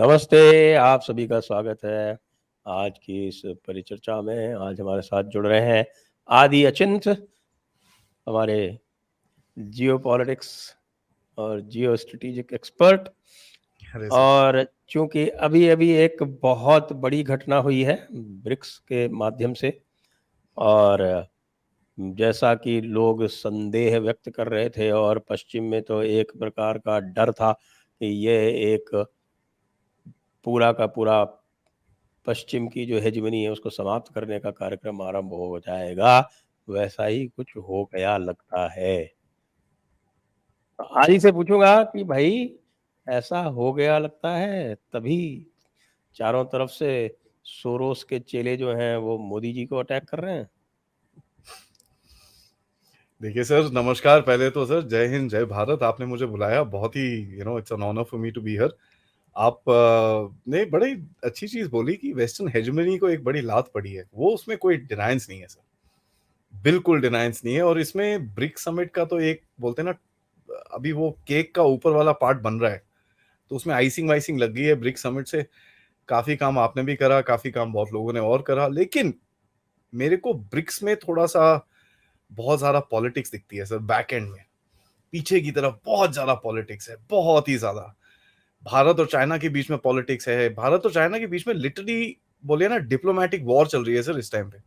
नमस्ते, आप सभी का स्वागत है आज की इस परिचर्चा में। आज हमारे साथ जुड़ रहे हैं आदि अचिंत, हमारे जियोपॉलिटिक्स और जियो स्ट्रेटेजिक एक्सपर्ट। अरे सर, और चूंकि अभी एक बहुत बड़ी घटना हुई है ब्रिक्स के माध्यम से, और जैसा कि लोग संदेह व्यक्त कर रहे थे और पश्चिम में तो एक प्रकार का डर था कि यह एक पूरा का पूरा पश्चिम की जो हेजमनी है उसको समाप्त करने का कार्यक्रम आरंभ हो जाएगा, वैसा ही कुछ हो गया लगता है। तो आज ही से पूछूंगा कि भाई ऐसा हो गया लगता है, तभी चारों तरफ से सोरोस के चेले जो हैं वो मोदी जी को अटैक कर रहे हैं। देखिए सर, नमस्कार। पहले तो सर जय हिंद, जय भारत। आपने मुझे बुलाया, बहुत ही it's an honour for me to be here. आप ने बड़ी अच्छी चीज बोली कि वेस्टर्न हेजेमनी को एक बड़ी लात पड़ी है। वो उसमें कोई डिनायंस नहीं है सर, बिल्कुल डिनायंस नहीं है। और इसमें ब्रिक समिट का तो एक बोलते हैं ना, अभी वो केक का ऊपर वाला पार्ट बन रहा है, तो उसमें आइसिंग वाइसिंग लग गई है। ब्रिक समिट से काफी काम आपने भी करा, काफी काम बहुत लोगों ने और करा, लेकिन मेरे को ब्रिक्स में थोड़ा सा बहुत ज्यादा पॉलिटिक्स दिखती है सर। बैक एंड में पीछे की तरफ बहुत ज्यादा पॉलिटिक्स है, बहुत ही ज्यादा। भारत और चाइना के बीच में पॉलिटिक्स है। भारत और चाइना के बीच में लिटरली बोलिए ना, डिप्लोमेटिक वॉर चल रही है सर इस टाइम पे।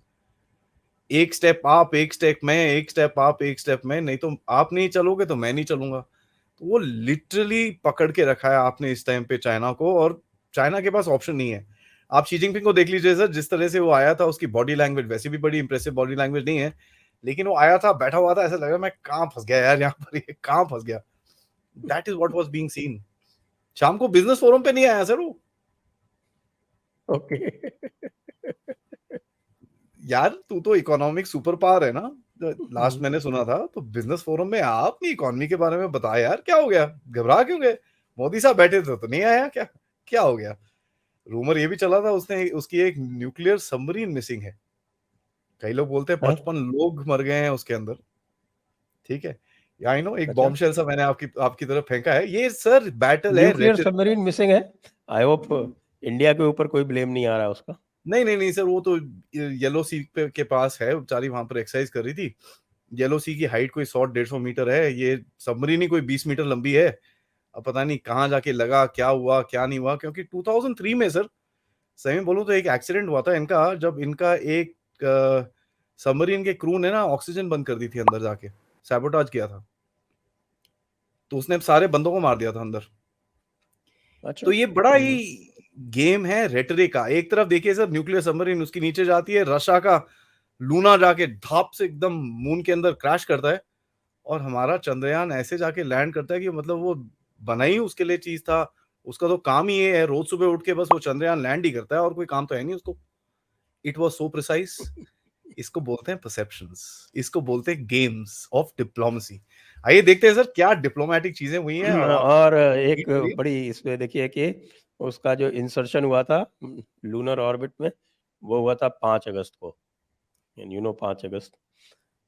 एक स्टेप आप, एक स्टेप मैं, एक स्टेप आप, एक स्टेप मैं, नहीं तो आप नहीं चलोगे तो मैं नहीं चलूंगा। तो वो लिटरली पकड़ के रखा है आपने इस टाइम पे चाइना को, और चाइना के पास ऑप्शन नहीं है। आप शी जिनपिंग को देख लीजिए सर, जिस तरह से वो आया था, उसकी बॉडी लैंग्वेज वैसे भी बड़ी इंप्रेसिव बॉडी लैंग्वेज नहीं है, लेकिन वो आया था, बैठा हुआ था, ऐसा लग रहा मैं कहाँ फंस गया यार, यहाँ पर ये कहाँ फंस गया। That is what was being seen. शाम को बिजनेस फोरम पे नहीं आया सर वो। ओके। यार तू तो इकोनॉमिक सुपर पावर है ना, लास्ट मैंने सुना था, तो बिजनेस फोरम में आप अपनी इकोनॉमी के बारे में बता यार, क्या हो गया, घबरा क्यों गए? मोदी साहब बैठे थे तो नहीं आया क्या? क्या हो गया? रूमर ये भी चला था उसने, उसकी एक न्यूक्लियर सबमरीन मिसिंग है। कई लोग बोलते हैं हाँ? 55 लोग मर गए हैं उसके अंदर। ठीक है, आई नो, एक अच्छा, बॉम्बशेल सा मैंने आपकी आपकी तरफ फेंका है। ये सर बैटल है न्यूक्लियर रेटरिक। सबमरीन मिसिंग है। आई होप इंडिया के ऊपर कोई ब्लेम नहीं आ रहा है उसका। नहीं नहीं नहीं सर, वो तो येलो सी पे के पास है, बेचारी वहां पर एक्सरसाइज कर रही थी। येलो सी की हाइट कोई 100-150 मीटर है, ये सबमरीन ही कोई 20 मीटर लंबी है। अब पता नहीं कहाँ जाके लगा, क्या हुआ क्या नहीं हुआ, क्योंकि 2003 में सर, सही में बोलूं तो एक एक्सीडेंट हुआ था इनका, जब इनका एक सबमरीन के क्रू ने ना ऑक्सीजन बंद कर दी थी अंदर जाके, सैबोटाज किया था, तो उसने सारे बंदों को मार दिया था अंदर। अच्छा। तो ये बड़ा ही गेम है रेटरिक का। एक तरफ देखिए सर, न्यूक्लियर सबमरीन उसकी नीचे जाती है, रशिया का लूना जाके धाप से एकदम मून के अंदर क्रैश करता है, और हमारा चंद्रयान ऐसे जाके लैंड करता है कि मतलब वो बना ही उसके लिए चीज था। उसका तो काम ही ये है, रोज सुबह उठ के बस वो चंद्रयान लैंड ही करता है, और कोई काम तो है नहीं उसको। It was so precise. इसको बोलते हैं परसेप्शंस, इसको बोलते हैं गेम्स ऑफ डिप्लोमेसी। आइए देखते हैं सर क्या डिप्लोमेटिक चीजें हुई हैं। और और एक मीट करिए। बड़ी इसमें देखिए कि उसका जो इंसर्शन हुआ था लूनर ऑर्बिट में, वो हुआ था 5 अगस्त को। 5 अगस्त,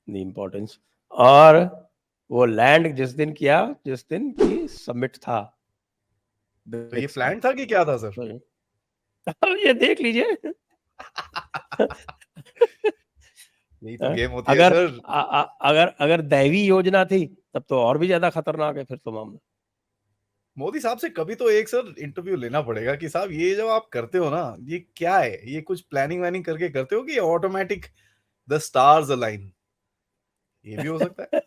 द इम्पोर्टेंस। और वो लैंड जिस दिन किया, जिस दिन की समिट था तो ये ब्रिक्स का। प्लान था कि क्या था सर? तो ये देख लीजिए। यही तो गेम होती है अगर सर। अगर अगर दैवी योजना थी तब तो और भी ज्यादा खतरनाक है फिर तो मामला। मोदी साहब से कभी तो एक सर इंटरव्यू लेना पड़ेगा कि साहब ये जब आप करते हो ना, ये क्या है, ये कुछ प्लानिंग वैनिंग करके करते हो कि ऑटोमेटिक द स्टार्स अलाइन? ये भी हो सकता है।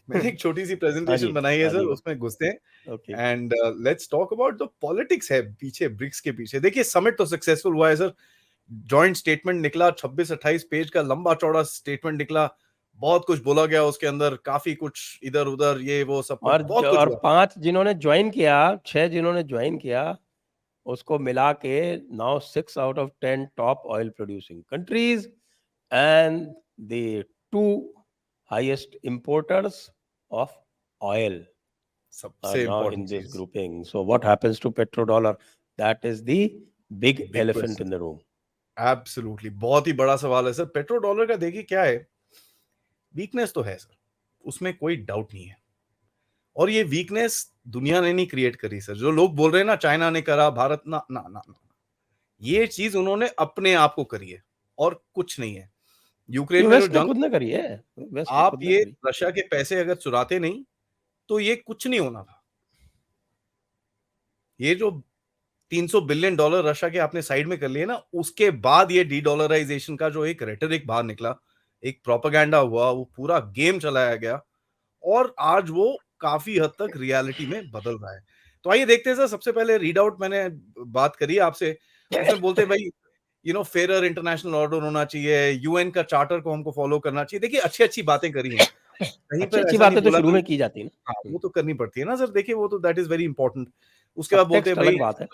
मैंने एक छोटी सी हाँ प्रेजेंटेशन जी, बनाई है हाँ सर, जी। उसमें घुसते ओके। हैं and let's talk about the politics है पीछे, ब्रिक्स के पीछे। देखिए समिट तो सक्सेसफुल हुआ है सर। जॉइंट स्टेटमेंट निकला, 26-28 पेज का लंबा चौड़ा स्टेटमेंट निकला। बहुत कुछ बोला गया उसके अंदर, काफी कुछ इधर उधर ये वो सब कुछ, बहुत कुछ और हुआ। 5 जिन्होंने ज्वाइन किया, 6 जिन्होंने ज्वाइन किया, उसको मिला के now 6 out of 10 top oil producing countries and the 2 highest importers of oil are सबसे now in इंपॉर्टेंट this चीज, grouping. So what happens to petrodollar? That is the big big elephant question. in the room. Absolutely, बहुत ही बड़ा सवाल है sir. Petro dollar का देखिए क्या है, वीकनेस तो है सर, उसमें कोई डाउट नहीं है। और ये वीकनेस दुनिया ने नहीं क्रिएट करी सर। जो लोग बोल रहे हैं ना चाइना ने करा, भारत ना ना ना ना, ये चीज उन्होंने अपने आप को करी है और कुछ नहीं है। यूक्रेन ये में जो वेस्ट ने जंग, खुद ने करी है, वेस्ट ने आप खुद ने ये करी। रशिया के पैसे अगर चुराते नहीं तो ये कुछ नहीं होना था। ये जो $300 बिलियन रशिया के आपने साइड में कर लिए ना, उसके बाद ये डी डॉलराइजेशन का जो एक रेटरिक बाहर निकला, एक प्रोपेगेंडा हुआ, वो पूरा गेम चलाया गया और आज वो काफी हद तक रियलिटी में बदल रहा है। तो आइए देखते हैं सर, सबसे पहले रीड आउट मैंने बात करी आपसे, उसमें बोलते हैं भाई फेयर इंटरनेशनल ऑर्डर होना चाहिए, यूएन का चार्टर को हमको फॉलो करना चाहिए। देखिए अच्छी अच्छी बातें करी हैं, कहीं पर अच्छी ऐसा नहीं बातें तो बोला शुरू कि में की जाती है हाँ ना। वो तो करनी पड़ती है ना सर, देखिए वो तो दैट इज वेरी इंपॉर्टेंट। उसके बाद अब बोलते हैं टेक्स्ट भाई अलग बात है।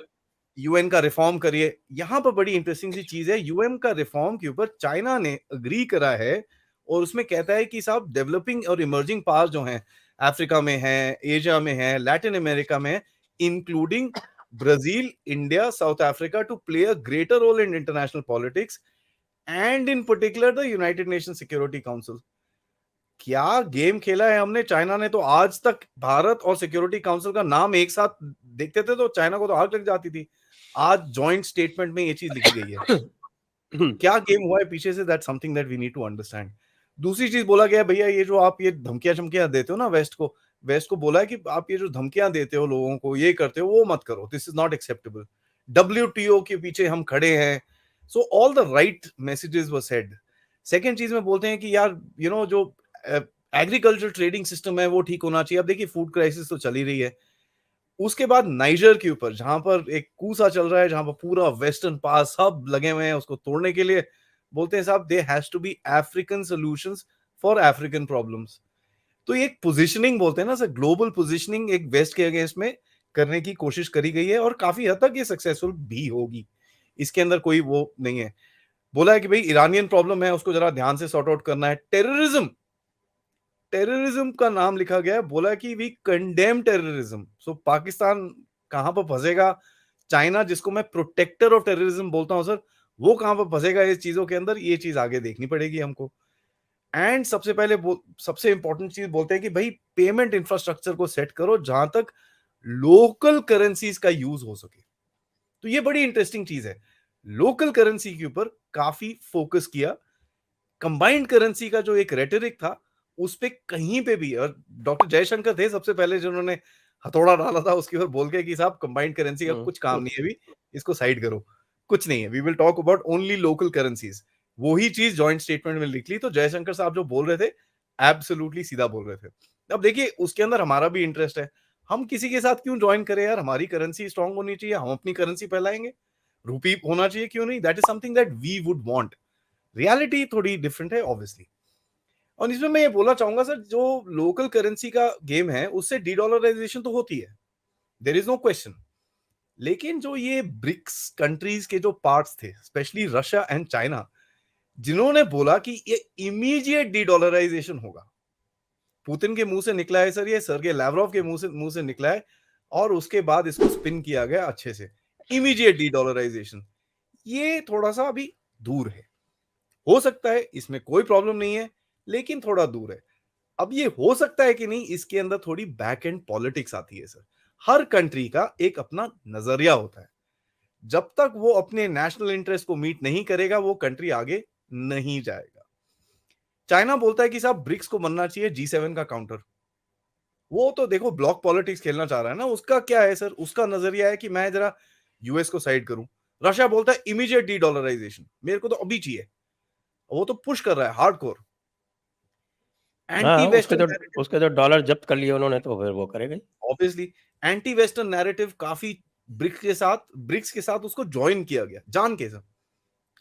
यूएन का रिफॉर्म करिए। यहां पर बड़ी इंटरेस्टिंग सी चीज है, यूएन का रिफॉर्म के ऊपर चाइना ने अग्री करा है और उसमें कहता है कि साहब डेवलपिंग और इमर्जिंग पावर जो हैं, अफ्रीका में है, एशिया में है, लैटिन अमेरिका में, including Brazil, India, South Africa, to play a greater role in international politics and in particular the United Nation Security Council. क्या गेम खेला है हमने। चाइना ने तो आज तक भारत और सिक्योरिटी काउंसिल का नाम एक साथ देखते थे तो चाइना को तो आग लग जाती थी। आज जॉइंट स्टेटमेंट में ये चीज लिखी गई है। क्या गेम हुआ है पीछे से, that something that we need to understand. दूसरी चीज बोला गया है भैया, ये जो आप ये धमकियां चमकियां देते हो ना वेस्ट को बोला है कि आप ये जो धमकियां देते हो लोगों को, ये करते हो, वो मत करो, this is not acceptable. WTO के पीछे हम खड़े हैं। So all the right messages were said. Second चीज में बोलते हैं कि यार जो एग्रीकल्चर ट्रेडिंग सिस्टम है वो ठीक होना चाहिए। अब देखिए फूड क्राइसिस तो चली रही है। उसके बाद नाइजर के ऊपर जहां पर एक कूसा चल रहा है, जहां पर पूरा वेस्टर्न पास सब लगे हुए हैं उसको तोड़ने के लिए, बोलते हैं साहब they has to be African solutions for African problems. तो ये एक पोजीशनिंग बोलते हैं ना सर, ग्लोबल पोजीशनिंग एक वेस्ट के अगेंस्ट में करने की कोशिश करी गई है और काफी हद तक ये सक्सेसफुल भी होगी, इसके अंदर कोई वो नहीं है। बोला है कि भाई ईरानियन प्रॉब्लम है, उसको जरा ध्यान से सॉर्ट आउट करना है। टेररिज्म, टेररिज्म का नाम लिखा गया है, बोला कि वी कंडेम टेररिज्म। सो पाकिस्तान कहां पर फंसेगा, चाइना जिसको मैं प्रोटेक्टर ऑफ टेररिज्म बोलता हूं सर, वो कहां पर फंसेगा इस चीजों के अंदर, ये चीज आगे देखनी पड़ेगी हमको। एंड सबसे पहले सबसे इंपॉर्टेंट चीज बोलते हैं कि भाई पेमेंट इंफ्रास्ट्रक्चर को सेट करो जहां तक लोकल करेंसीज का यूज हो सके। तो ये बड़ी इंटरेस्टिंग चीज है, लोकल करेंसी के ऊपर काफी फोकस किया। कंबाइंड करेंसी का जो एक रेटरिक था उस पे कहीं पे भी, और डॉक्टर जयशंकर थे सबसे पहले जिन्होंने हथौड़ा डाला था उसके ऊपर बोल के कि साहब कंबाइंड करेंसी का कुछ काम नहीं है अभी, इसको साइड करो, कुछ नहीं है, we will talk about only local currencies. वही चीज जॉइंट स्टेटमेंट में लिख ली। तो जयशंकर साहब जो बोल रहे थे एब्सोल्युटली सीधा बोल रहे थे। अब देखिए उसके अंदर हमारा भी इंटरेस्ट है, हम किसी के साथ क्यों ज्वाइन करें यार, हमारी करेंसी स्ट्रांग होनी चाहिए, हम अपनी करेंसी फैलाएंगे, रूपी होना चाहिए, क्यों नहीं, that is something that we would want. Reality थोड़ी डिफरेंट है ऑब्वियसली। और इसमें मैं ये बोलना चाहूंगा सर, जो लोकल करेंसी का गेम है उससे डी डॉलराइजेशन तो होती है, देयर इज नो क्वेश्चन। लेकिन जो ये ब्रिक्स कंट्रीज के जो पार्ट्स थे, स्पेशली रशिया एंड चाइना, जिन्होंने बोला कि ये इमीडिएट डी डॉलराइजेशन होगा, पुतिन के मुंह से निकला है सर, ये सर्गे लैवरोव के मुंह से निकला है, और उसके बाद इसको स्पिन किया गया अच्छे से, इमीडिएट डी डॉलराइजेशन। ये थोड़ा सा अभी दूर है, हो सकता है इसमें कोई प्रॉब्लम नहीं है, लेकिन थोड़ा दूर है। अब ये हो सकता है कि नहीं, इसके अंदर थोड़ी बैक एंड पॉलिटिक्स आती है सर। हर कंट्री का एक अपना नजरिया होता है, जब तक वो अपने नेशनल इंटरेस्ट को मीट नहीं करेगा वो कंट्री आगे नहीं जाएगा। चाइना बोलता है कि साहब ब्रिक्स को बनना चाहिए G7 का काउंटर। वो तो देखो ब्लॉक पॉलिटिक्स खेलना चाह रहा है ना, उसका क्या है सर, उसका नजरिया है कि मैं जरा यूएस को साइड करूं। रशिया बोलता है इमीडिएट डी डॉलराइजेशन, मेरे को तो अभी चाहिए, वो तो पुश कर रहा है हार्डकोर। एंटी हाँ, वेस्टर्न नैरेटिव, उसके तो डॉलर जब्त कर लिए उन्होंने, तो फिर वो करेगा ही। ऑब्वियसली एंटी वेस्टर्न नैरेटिव काफी ब्रिक्स के साथ उसको ज्वाइन किया गया जान के सर।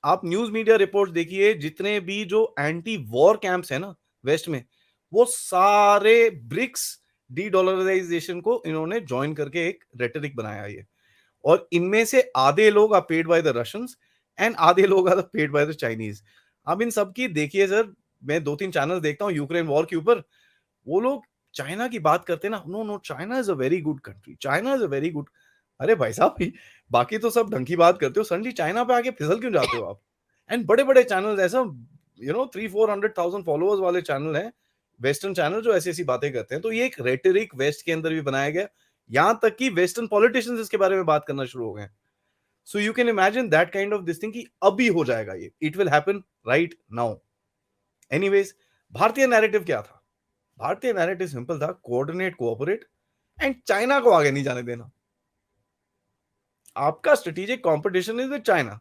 आप न्यूज मीडिया रिपोर्ट देखिए, जितने भी जो एंटी वॉर कैंप्स है ना वेस्ट में, वो सारे ब्रिक्स डी डॉलराइजेशन को इन्होंने ज्वाइन करके एक रेटरिक बनाया है। और इनमें से आधे लोग are paid by the Russians and आधे लोग are paid by the Chinese. अब इन सब की देखिए सर, मैं 2-3 चैनल देखता हूँ यूक्रेन वॉर के ऊपर, वो लोग चाइना की बात करते हैं ना, no no China is a very good country, China is a very good. अरे भाई साहब, बाकी तो सब ढंग की बात करते हो, सडनली चाइना पे आके फिसल क्यों जाते हो आप। एंड बड़े बड़े चैनल ऐसा 300-400,000 फॉलोअर्स वाले चैनल हैं, वेस्टर्न चैनल जो ऐसी ऐसी बातें करते हैं, तो ये एक रेटरिक वेस्ट के अंदर भी बनाया गया, यहां तक कि वेस्टर्न पॉलिटिशियंस इसके बारे में बात करना शुरू हो गए। So you can imagine that kind of this thing कि अभी हो जाएगा ये, it will happen right now. Anyways, भारतीय नैरेटिव क्या था? भारतीय नैरेटिव सिंपल था, कोऑर्डिनेट, कोऑपरेट एंड चाइना को आगे नहीं जाने देना। आपका strategic competition is with China,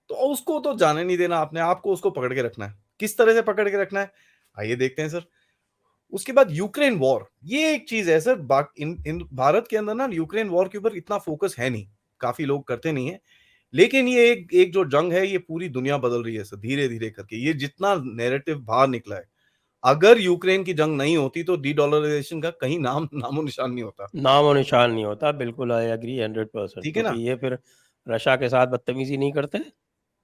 तो उसको तो जाने नहीं देना आपने, आपको उसको पकड़ के रखना है। किस तरह से पकड़ के रखना है, आइए देखते हैं सर। उसके बाद यूक्रेन वॉर, ये एक चीज है सर, इन भारत के अंदर ना यूक्रेन वॉर के ऊपर इतना फोकस है नहीं, काफी लोग करते नहीं है, लेकिन ये एक एक जो जंग है, ये पूरी दुनिया बदल रही है सर, धीरे धीरे करके। ये जितना नैरेटिव बाहर निकला है, अगर यूक्रेन की जंग नहीं होती तो डी डॉलराइजेशन का कहीं नामो निशान नहीं होता। नामो निशान नहीं होता, बिल्कुल आई एग्री 100%, ठीक है ना क्योंकि ये फिर रशिया के साथ बदतमीजी नहीं करते,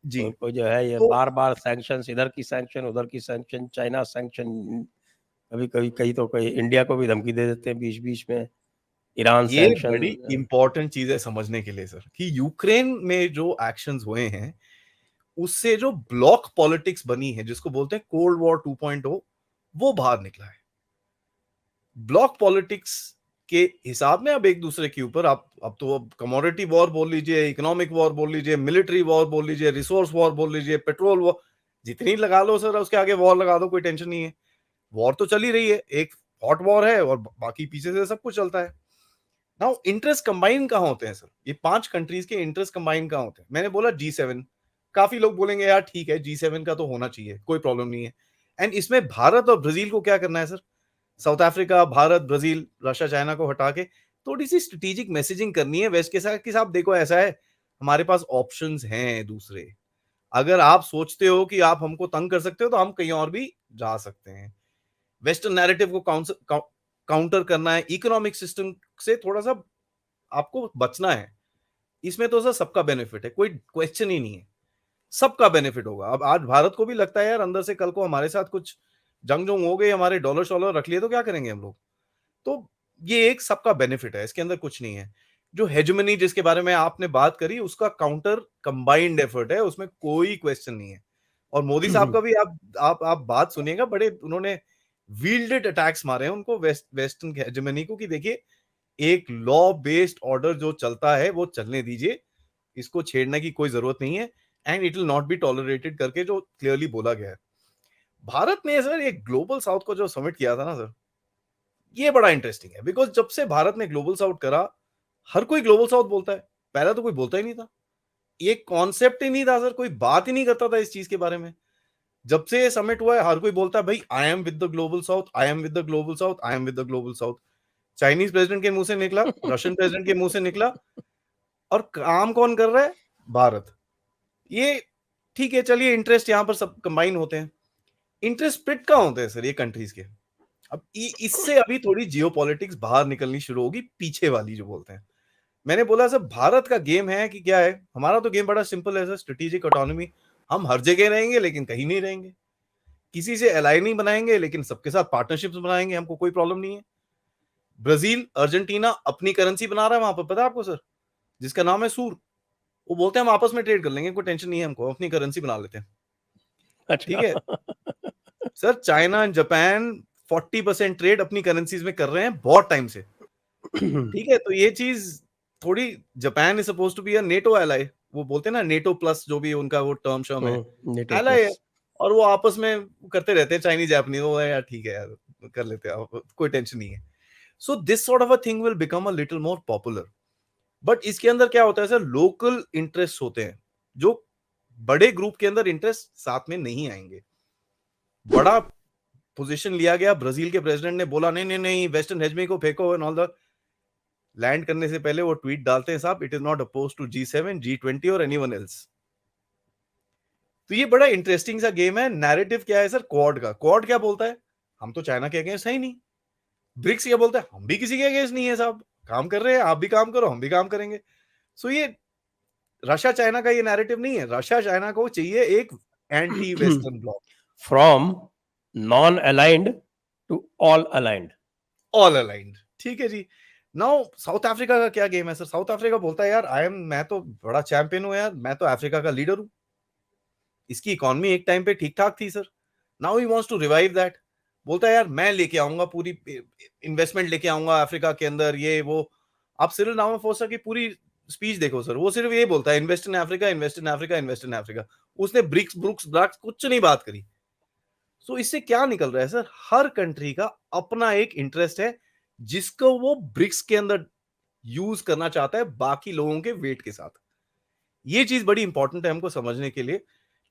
जी। उनको जो है ये तो बार बार सैंक्शन, इधर की सैंक्शन, उधर की सैंक्शन, चाइना सैंक्शन, कभी कभी कहीं तो कहीं इंडिया को भी धमकी दे देते हैं बीच बीच में, ईरान ये सैंक्शन। बड़ी इंपॉर्टेंट चीज है समझने के लिए सर, कि यूक्रेन में जो एक्शंस हुए हैं, उससे जो ब्लॉक पॉलिटिक्स बनी है, जिसको बोलते हैं कोल्ड वॉर 2.0, वो बाहर निकला है। ब्लॉक पॉलिटिक्स के हिसाब में अब एक दूसरे के ऊपर, आप अब तो अब कमोडिटी वॉर बोल लीजिए, इकोनॉमिक वॉर बोल लीजिए, मिलिट्री वॉर बोल लीजिए, रिसोर्स वॉर बोल लीजिए, पेट्रोल वॉर, जितनी लगा लो सर, उसके आगे वॉर लगा दो, कोई टेंशन नहीं है। वॉर तो चल ही रही है, एक हॉट वॉर है और बाकी पीछे से सब कुछ चलता है। नाउ इंटरेस्ट कंबाइन कहाँ होते हैं सर? ये 5 कंट्रीज के इंटरेस्ट कंबाइन कहाँ होते हैं? मैंने बोला G7, काफी लोग बोलेंगे यार ठीक है, G7 का तो होना चाहिए, कोई प्रॉब्लम नहीं है। एंड इसमें भारत और ब्राजील को क्या करना है sir? South Africa, Bharat, Brazil, Russia, China को हटा के थोड़ी सी स्ट्रेटेजिक मैसेजिंग करनी है वेस्ट के साथ कि साहब देखो ऐसा है, हमारे पास ऑप्शंस हैं दूसरे। अगर आप सोचते हो कि आप हमको तंग कर सकते हो, तो हम कहीं और भी जा सकते हैं। वेस्टर्न नैरेटिव को काउंटर करना है, इकोनॉमिक सिस्टम से थोड़ा सा आपको बचना है। इसमें तो सर सबका बेनिफिट है, कोई क्वेश्चन ही नहीं है, सबका बेनिफिट होगा। अब आज भारत को भी लगता है यार अंदर से, कल को हमारे साथ कुछ जंग हो गई, हमारे डॉलर शॉलर रख लिए, तो क्या करेंगे हम लोग? तो ये एक सबका बेनिफिट है, इसके अंदर कुछ नहीं है। जो हेजमनी जिसके बारे में आपने बात करी, उसका काउंटर कंबाइंड एफर्ट है, उसमें कोई क्वेश्चन नहीं है। और मोदी साहब का भी आप बात सुनिएगा, बड़े उन्होंने वील्डेड अटैक्स मारे हैं उनको, वेस्टर्न हेजमनी को, कि देखिए एक लॉ बेस्ड ऑर्डर जो चलता है वो चलने दीजिए, इसको छेड़ने की कोई जरूरत नहीं है, and it will not be tolerated करके जो क्लियरली बोला गया है। भारत ने सर एक ग्लोबल साउथ को जो समिट किया था ना सर, ये बड़ा इंटरेस्टिंग है, बिकॉज जब से भारत ने ग्लोबल साउथ करा, हर कोई ग्लोबल साउथ बोलता है, पहले तो कोई बोलता ही नहीं था, ये कॉन्सेप्ट ही नहीं था सर, कोई बात ही नहीं करता था इस चीज के बारे में। जब से ये समिट हुआ है, हर कोई बोलता है भाई I am with the global south, I am with the global south, I am with the global south. Chinese president के मुंह से निकला, रशियन प्रेसिडेंट के मुंह से निकला, और काम कौन कर रहा है? भारत। ये ठीक है, चलिए इंटरेस्ट यहां पर सब कंबाइन होते हैं, इंटरेस्ट स्प्लिट कहां होते हैं सर ये कंट्रीज के? अब इससे अभी थोड़ी जियोपॉलिटिक्स बाहर निकलनी शुरू होगी, पीछे वाली जो बोलते हैं। मैंने बोला सर भारत का गेम है कि क्या है? हमारा तो गेम बड़ा सिंपल है सर, स्ट्रेटेजिक ऑटोनॉमी। हम हर जगह रहेंगे लेकिन कहीं नहीं रहेंगे, किसी से एलाई नहीं बनाएंगे लेकिन सबके साथ पार्टनरशिप्स बनाएंगे, हमको कोई प्रॉब्लम नहीं है। ब्राजील, अर्जेंटीना अपनी करेंसी बना रहा है वहां पर, पता है आपको सर, जिसका नाम है सूर। वो बोलते हैं हम आपस में ट्रेड कर लेंगे, कोई टेंशन नहीं है, हमको अपनी करेंसी बना लेते हैं। ठीक अच्छा। है sir, China and Japan 40% trade अपनी करेंसीज में कर रहे हैं बहुत टाइम से। ठीक है, तो ये चीज थोड़ी, Japan is suppose to be a NATO ally, वो बोलते हैं ना नेटो प्लस, जो भी उनका वो टर्म शर्म है, नेटो एलाई है। प्लस। और वो आपस में करते रहते हैं, चाइनीज जापानीज, वो है यार ठीक है यार, कर लेते हैं, कोई टेंशन नहीं है। So this sort of a thing will become a little more popular. But इसके अंदर क्या होता है सर, लोकल इंटरेस्ट होते हैं, जो बड़े ग्रुप के अंदर इंटरेस्ट साथ में नहीं आएंगे। बड़ा पोजीशन लिया गया, ब्राजील के प्रेसिडेंट ने बोला नहीं नहीं नहीं, वेस्टर्न हेजमी को फेंको एंड ऑल द, लैंड करने से पहले वो ट्वीट डालते हैं, साहब it is not oppose to G7, G20 और एनीवन एल्स। तो ये बड़ा इंटरेस्टिंग सा गेम है। नैरेटिव क्या है सर? क्वाड का। क्वाड क्या बोलता है? हम तो चाइना के अगेंस्ट है ही नहीं। ब्रिक्स क्या बोलता है? हम भी किसी के अगेंस्ट नहीं है साहब, काम कर रहे हैं, आप भी काम करो, हम भी काम करेंगे। सो ये रशिया चाइना का ये नैरेटिव नहीं है, रशिया चाइना को चाहिए एक anti western bloc, from non aligned to all aligned. All aligned. ठीक है जी। नाउ साउथ अफ्रीका का क्या गेम है सर? साउथ अफ्रीका बोलता है यार मैं तो बड़ा चैंपियन हूं यार, मैं तो अफ्रीका का लीडर हूं, इसकी इकोनॉमी एक टाइम पे ठीक ठाक थी sir, now he wants to revive that. बोलता है यार मैं लेके आऊंगा पूरी इन्वेस्टमेंट लेके आऊंगा अफ्रीका के अंदर, ये वो। आप सिरिल रामाफोसा की पूरी स्पीच देखो सर, वो सिर्फ ये बोलता है invest in Africa, invest in Africa, invest in Africa. उसने ब्रिक्स ब्रुक्स ब्राक्स कुछ नहीं बात करी। सो इससे क्या निकल रहा है सर, हर कंट्री का अपना एक इंटरेस्ट है जिसको वो ब्रिक्स के अंदर यूज करना चाहता है बाकी लोगों के वेट के साथ। ये चीज बड़ी इंपॉर्टेंट है हमको समझने के लिए।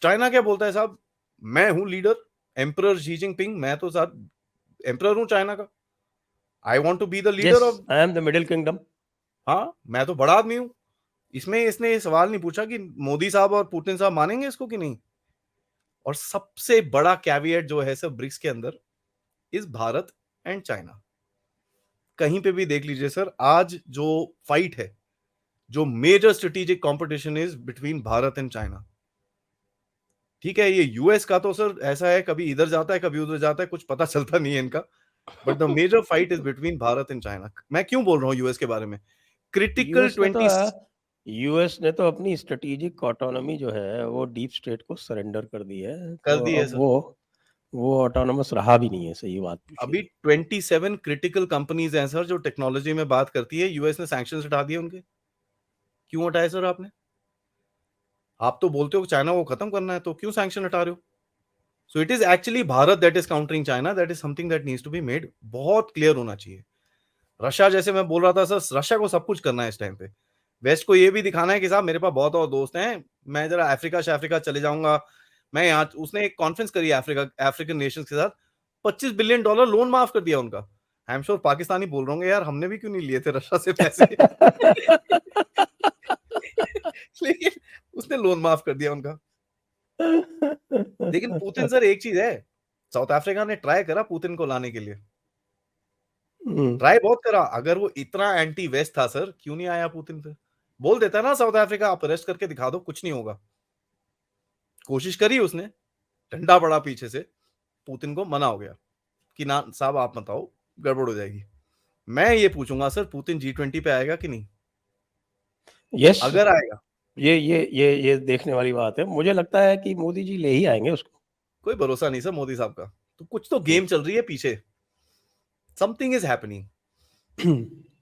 चाइना क्या बोलता है साहब, मैं हूं लीडर, एम्परर शी जिनपिंग, मैं तो साहब एम्परर हूं चाइना का, I want to be the leader yes, of. I am the middle kingdom. हाँ, मैं तो बड़ा आदमी हूं। इसमें इसने ये सवाल नहीं पूछा कि मोदी साहब और पुतिन साहब मानेंगे इसको कि नहीं। और सबसे बड़ा कैविएट जो है सर ब्रिक्स के अंदर इज भारत एंड चाइना। कहीं पे भी देख लीजिए सर, आज जो फाइट है, जो major strategic competition is between Bharat and China. ठीक है, ये यूएस का तो सर ऐसा है, कभी इधर जाता है कभी उधर जाता है, कुछ पता चलता नहीं है इनका। But the major fight is between Bharat and China. मैं क्यों बोल रहा हूँ यूएस के बारे में, क्रिटिकल यूएस ने तो 20। यूएस ने तो अपनी स्ट्रेटेजिक ऑटोनॉमी जो है वो डीप स्टेट को सरेंडर कर दी है, कर तो दी है अब सर। वो ऑटोनोमस रहा भी नहीं है, सही बात अभी पूछिए। 27 क्रिटिकल कंपनीज हैं सर जो टेक्नोलॉजी में बात करती है, यूएस ने सैंक्शन हटा दिए उनके। क्यों हटाए सर आपने? आप तो बोलते हो चाइना को खत्म करना है, तो क्यों सैंक्शन हटा रहे हो? So it is actually Bharat that is countering China, that is something that needs to be made बहुत क्लियर होना चाहिए। रशिया, जैसे मैं बोल रहा था सर, रशिया को सब कुछ करना है इस टाइम पे। वेस्ट को ये भी दिखाना है कि साहब मेरे पास बहुत और दोस्त हैं, मैं जरा अफ्रीका से अफ्रीका चले जाऊंगा। मैं यहाँ, उसने एक कॉन्फ्रेंस करी है अफ्रीका अफ्रीकन नेशंस के साथ, $25 बिलियन लोन माफ कर दिया उनका। आई एम श्योर पाकिस्तानी बोल रहे होंगे यार हमने भी क्यों नहीं लिए थे रशिया से पैसे। लेकिन उसने लोन माफ कर दिया उनका। लेकिन पुतिन सर एक चीज है, साउथ अफ्रीका ने ट्राई करा पुतिन को लाने के लिए, ट्राई बहुत करा। अगर वो इतना एंटी वेस्ट था सर, क्यों नहीं आया पुतिन पे? बोल देता ना साउथ अफ्रीका, आप अरेस्ट करके दिखा दो कुछ नहीं होगा। कोशिश करी उसने, डंडा पड़ा पीछे से, पुतिन को मना हो गया कि ना साहब आप बताओ, गड़बड़ हो जाएगी। मैं ये पूछूंगा सर, पुतिन G20 पे आएगा कि नहीं? यस, अगर आएगा, ये देखने वाली बात है। मुझे लगता है कि मोदी जी ले ही आएंगे उसको। कोई भरोसा नहीं सर मोदी साहब का। तो कुछ तो गेम चल रही है पीछे, something is happening.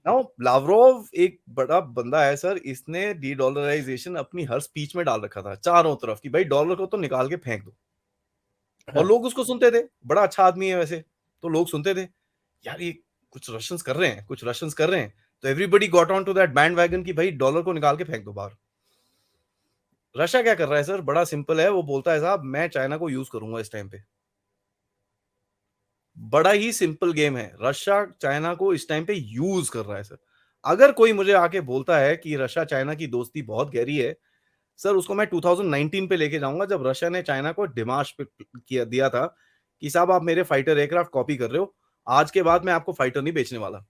Now Lavrov एक बड़ा बंदा है सर, इसने डी डॉलराइजेशन अपनी हर स्पीच में डाल रखा था चारों तरफ कि भाई डॉलर को तो निकाल के फेंक दो। और लोग उसको सुनते थे, बड़ा अच्छा आदमी है वैसे, तो लोग सुनते थे यार ये कुछ रशियंस कर रहे हैं, कुछ रशियंस कर रहे हैं। तो everybody got on to that bandwagon कि भाई डॉलर को निकाल के फेंक दो बाहर। रशिया क्या कर रहा है सर, बड़ा सिंपल है, वो बोलता है साहब मैं चाइना को यूज करूंगा इस टाइम पे। बड़ा ही सिंपल गेम है, रशिया चाइना को इस टाइम पे यूज कर रहा है सर। अगर कोई मुझे आके बोलता है कि रशिया चाइना की दोस्ती बहुत गहरी है, सर उसको मैं 2019 पे लेके जाऊंगा, जब रशिया ने चाइना को डिमांड पे किया दिया था कि साहब आप मेरे फाइटर एयरक्राफ्ट कॉपी कर रहे हो, आज के बाद मैं आपको फाइटर नहीं बेचने वाला।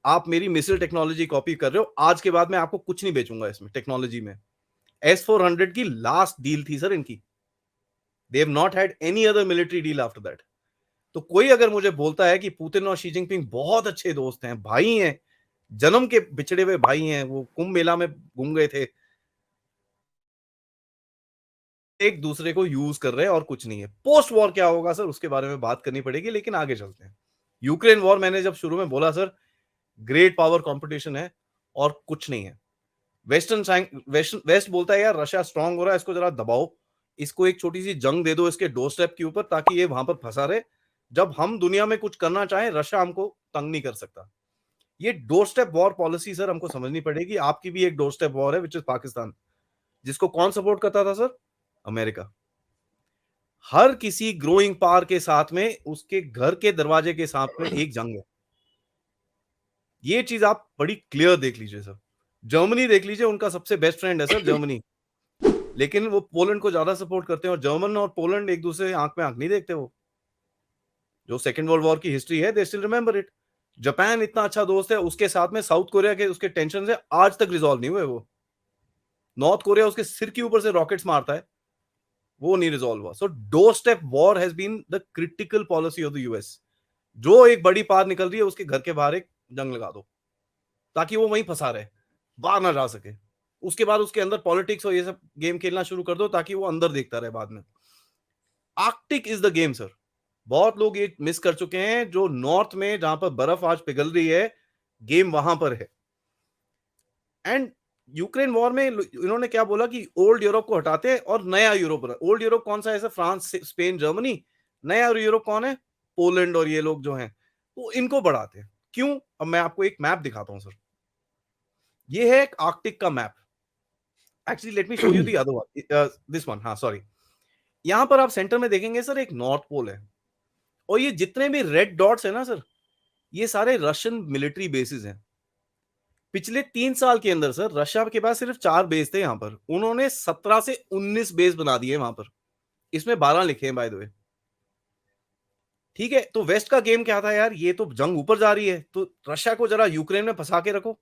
आप मेरी मिसाइल टेक्नोलॉजी कॉपी कर रहे हो, आज के बाद मैं आपको कुछ नहीं बेचूंगा इसमें टेक्नोलॉजी में। S-400 की लास्ट डील थी सर इनकी, they have not had any other military deal after that. तो कोई अगर मुझे बोलता है कि पुतिन और शी जिनपिंग बहुत अच्छे दोस्त हैं, भाई हैं, जन्म के बिछड़े हुए भाई हैं, वो कुंभ मेला में घूम गए थे, एक दूसरे को यूज कर रहे हैं और कुछ नहीं है। पोस्ट वॉर क्या होगा सर, उसके बारे में बात करनी पड़ेगी, लेकिन आगे चलते हैं। यूक्रेन वॉर, मैंने जब शुरू में बोला सर, ग्रेट पावर कंपटीशन है और कुछ नहीं है। वेस्ट बोलता है यार रशिया स्ट्रांग हो रहा है, इसको जरा दबाओ, इसको एक छोटी सी जंग दे दो इसके डोर स्टेप के ऊपर, ताकि ये वहां पर फंसा रहे। जब हम दुनिया में कुछ करना चाहें, रशिया हमको तंग नहीं कर सकता। ये door step war policy sir हमको समझनी पड़ेगी। आपकी भी एक डोर स्टेप वॉर है विच इज पाकिस्तान, जिसको कौन सपोर्ट करता था सर? अमेरिका। हर किसी ग्रोइंग पावर के साथ में उसके घर के दरवाजे के साथ में एक जंग है। ये चीज आप बड़ी क्लियर देख लीजिए सर। जर्मनी देख लीजिए, उनका सबसे बेस्ट फ्रेंड है सर जर्मनी, लेकिन वो पोलैंड को ज्यादा सपोर्ट करते हैं। और जर्मन और पोलैंड एक दूसरे आंख में आंख नहीं देखते। वो जो सेकेंड वर्ल्ड वॉर की हिस्ट्री है, they still remember it. Japan इतना अच्छा दोस्त है, उसके साथ में साउथ कोरिया के उसके टेंशन से आज तक रिजॉल्व नहीं हुए। वो नॉर्थ कोरिया उसके सिर के ऊपर से रॉकेट्स मारता है, वो नहीं रिजॉल्व हुआ। So door step war has been the critical policy of the US. जो एक बड़ी पार निकल रही है, उसके घर के बाहर एक जंग लगा दो, ताकि वो वहीं फंसा रहे, बाहर ना जा सके। उसके बाद उसके अंदर पॉलिटिक्स और ये सब गेम खेलना शुरू कर दो, ताकि वो अंदर देखता रहे बाद में। Arctic is the game sir. बहुत लोग ये मिस कर चुके हैं, जो नॉर्थ में जहां पर बर्फ आज पिघल रही है, गेम वहां पर है। एंड यूक्रेन वॉर में इन्होंने क्या बोला कि ओल्ड यूरोप को हटाते हैं और नया यूरोप। ओल्ड यूरोप कौन सा है? France, Spain, Germany. नया यूरोप कौन है? पोलैंड और ये लोग जो हैं, तो इनको बढ़ाते हैं। क्यों? अब मैं आपको एक मैप दिखाता हूं सर। ये है एक आर्कटिक का map. Actually let me show you the other one, this one. हाँ सॉरी, यहां पर आप सेंटर में देखेंगे सर, एक नॉर्थ पोल है, और ये जितने भी रेड डॉट्स है ना सर, ये सारे रशियन मिलिट्री बेसिस हैं। पिछले 3 साल के अंदर सर, रशिया के पास सिर्फ 4 बेस थे यहां पर, उन्होंने 17 से 19 बेस बना दिए वहां पर। इसमें 12 लिखे हैं बाय द वे। ठीक है, तो वेस्ट का गेम क्या था यार? ये तो जंग ऊपर जा रही है, तो रशिया को जरा यूक्रेन में फंसा के रखो।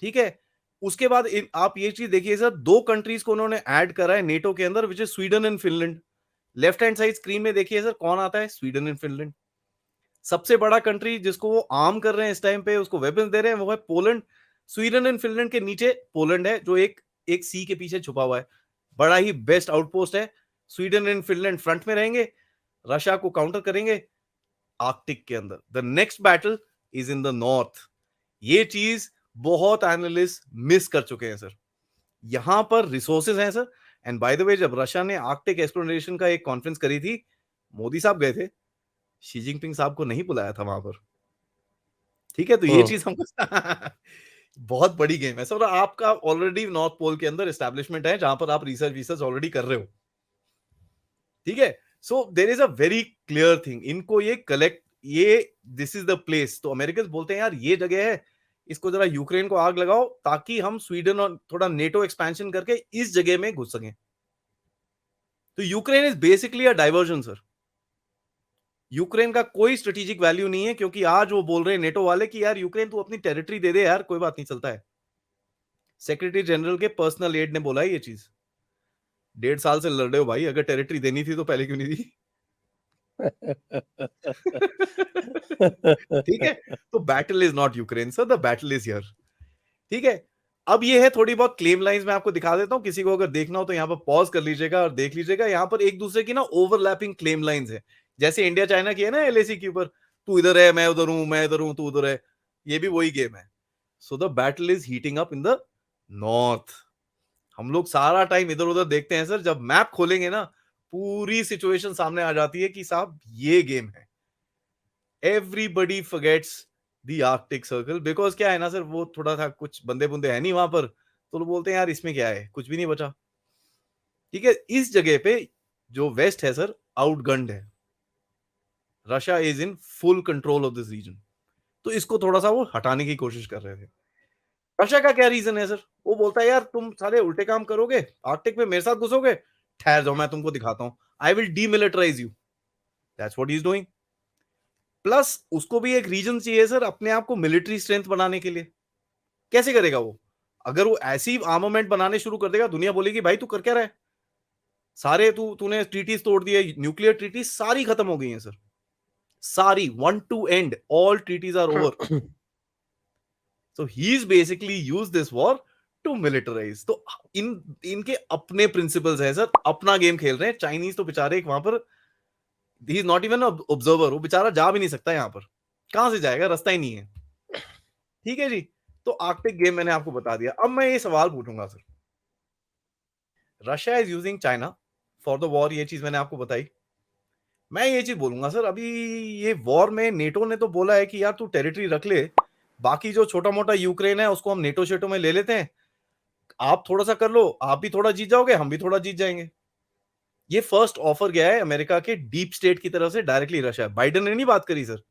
ठीक है, उसके बाद आप ये चीज देखिए सर, 2 कंट्रीज को उन्होंने ऐड करा है नेटो के अंदर, which is Sweden and Finland. Left hand side screen में देखिए सर, कौन आता है? Sweden and Finland. सबसे बड़ा कंट्री जिसको वो आर्म कर रहे हैं इस टाइम पे, उसको वेपन्स दे रहे हैं, वो है पोलैंड। स्वीडन एंड फिनलैंड के नीचे पोलैंड है, जो एक एक सी के पीछे छुपा हुआ है। बड़ा ही बेस्ट आउटपोस्ट है। स्वीडन एंड फिनलैंड फ्रंट में रहेंगे, रशिया को काउंटर करेंगे आर्कटिक के अंदर। The next battle is in the north. ये चीज बहुत एनालिस्ट मिस कर चुके हैं सर। यहां पर रिसोर्सेज हैं sir. And by the way, जब रशिया ने आर्कटिक एक्सप्लोरेशन का एक कॉन्फ्रेंस करी थी, मोदी साहब गए थे, शी जिनपिंग साहब को नहीं बुलाया था वहां पर। ठीक है, तो ये चीज हमको बहुत बड़ी गेम है सर। आपका ऑलरेडी नॉर्थ पोल के अंदर एस्टैब्लिशमेंट है, जहां पर आप रिसर्च ऑलरेडी कर रहे हो। ठीक है, so there is a very clear thing, इनको ये कलेक्ट, ये दिस इज द प्लेस। तो अमेरिकन बोलते हैं यार ये जगह है, इसको जरा यूक्रेन को आग लगाओ, ताकि हम स्वीडन और थोड़ा नेटो एक्सपेंशन करके इस जगह में घुस सकें। तो Ukraine is basically a diversion sir. Ukraine का कोई स्ट्रेटेजिक वैल्यू नहीं है, क्योंकि आज वो बोल रहे हैं नेटो वाले कि यार यूक्रेन तू अपनी टेरिटरी दे दे यार, कोई बात नहीं, चलता है। सेक्रेटरी जनरल के पर्सनल एड ने बोला है ये चीज। 1.5 साल से लड़ रहे हो भाई, अगर टेरिटरी देनी थी तो पहले क्यों नहीं दी? ठीक है, तो battle is not Ukraine sir, the battle is here. ठीक है, अब ये है थोड़ी बहुत क्लेम लाइंस मैं आपको दिखा देता हूं, किसी को अगर देखना हो तो यहाँ पर पॉज कर लीजिएगा और देख लीजिएगा। यहाँ पर एक दूसरे की ना ओवरलैपिंग क्लेम लाइंस है, जैसे इंडिया चाइना की है ना एलएसी के ऊपर, तू इधर है मैं उधर हूं, मैं इधर हूं तू उधर है। ये भी वही गेम है। So the battle is heating up in the north. हम लोग सारा टाइम इधर उधर देखते हैं सर, जब मैप खोलेंगे ना, पूरी सिचुएशन सामने आ जाती है कि साहब ये गेम है। Everybody forgets the Arctic circle, because क्या है ना सर, वो थोड़ा सा कुछ बंदे बुंदे है नहीं वहां पर, तो लोग बोलते हैं यार इसमें क्या है, कुछ भी नहीं बचा। ठीक है, इस जगह पे जो वेस्ट है सर, आउटगन्ड है। Russia is in full control of this region. तो इसको थोड़ा सा वो हटाने की कोशिश कर रहे थे। रशिया का क्या रीजन है सर? वो बोलता है यार तुम सारे उल्टे काम करोगे, आर्कटिक में मेरे साथ घुसोगे, ठहर जाओ मैं तुमको दिखाता हूं, I will demilitarise you. That's what he is doing. Plus उसको भी एक रीजन चाहिए सर अपने आप को मिलिट्री स्ट्रेंथ बनाने के लिए। कैसे करेगा वो? अगर वो ऐसी आर्मामेंट बनाने शुरू कर देगा, दुनिया बोलेगी भाई तू कर क्या रहा है, सारे तूने ट्रीटीज तोड़ दिए, न्यूक्लियर ट्रीटीज सारी खत्म हो गई हैं सर, सारी, one two and, all treaties are over. So he is basically use this war to militarize. तो इनके अपने प्रिंसिपल्स हैं सर, अपना गेम खेल रहे हैं। चाइनीज तो बेचारे वहां पर, he is not even observer, वो बेचारा जा भी नहीं सकता यहाँ पर, कहां से जाएगा, रास्ता ही नहीं है। ठीक है जी, तो आर्कटिक गेम मैंने आपको बता दिया। अब मैं ये सवाल पूछूंगा sir, Russia is using China for the war, ये चीज मैंने आपको बताई। मैं ये चीज बोलूंगा सर, अभी ये वॉर में नेटो ने तो बोला है कि यार तू टेरिटरी रख ले, बाकी जो छोटा मोटा यूक्रेन है उसको हम नेटो शेटो में ले लेते हैं, आप थोड़ा सा कर लो, आप भी थोड़ा जीत जाओगे, हम भी थोड़ा जीत जाएंगे। ये फर्स्ट ऑफर गया है अमेरिका के डीप स्टेट की तरफ से डायरेक्टली रशिया। बाइडेन ने नहीं बात करी sir,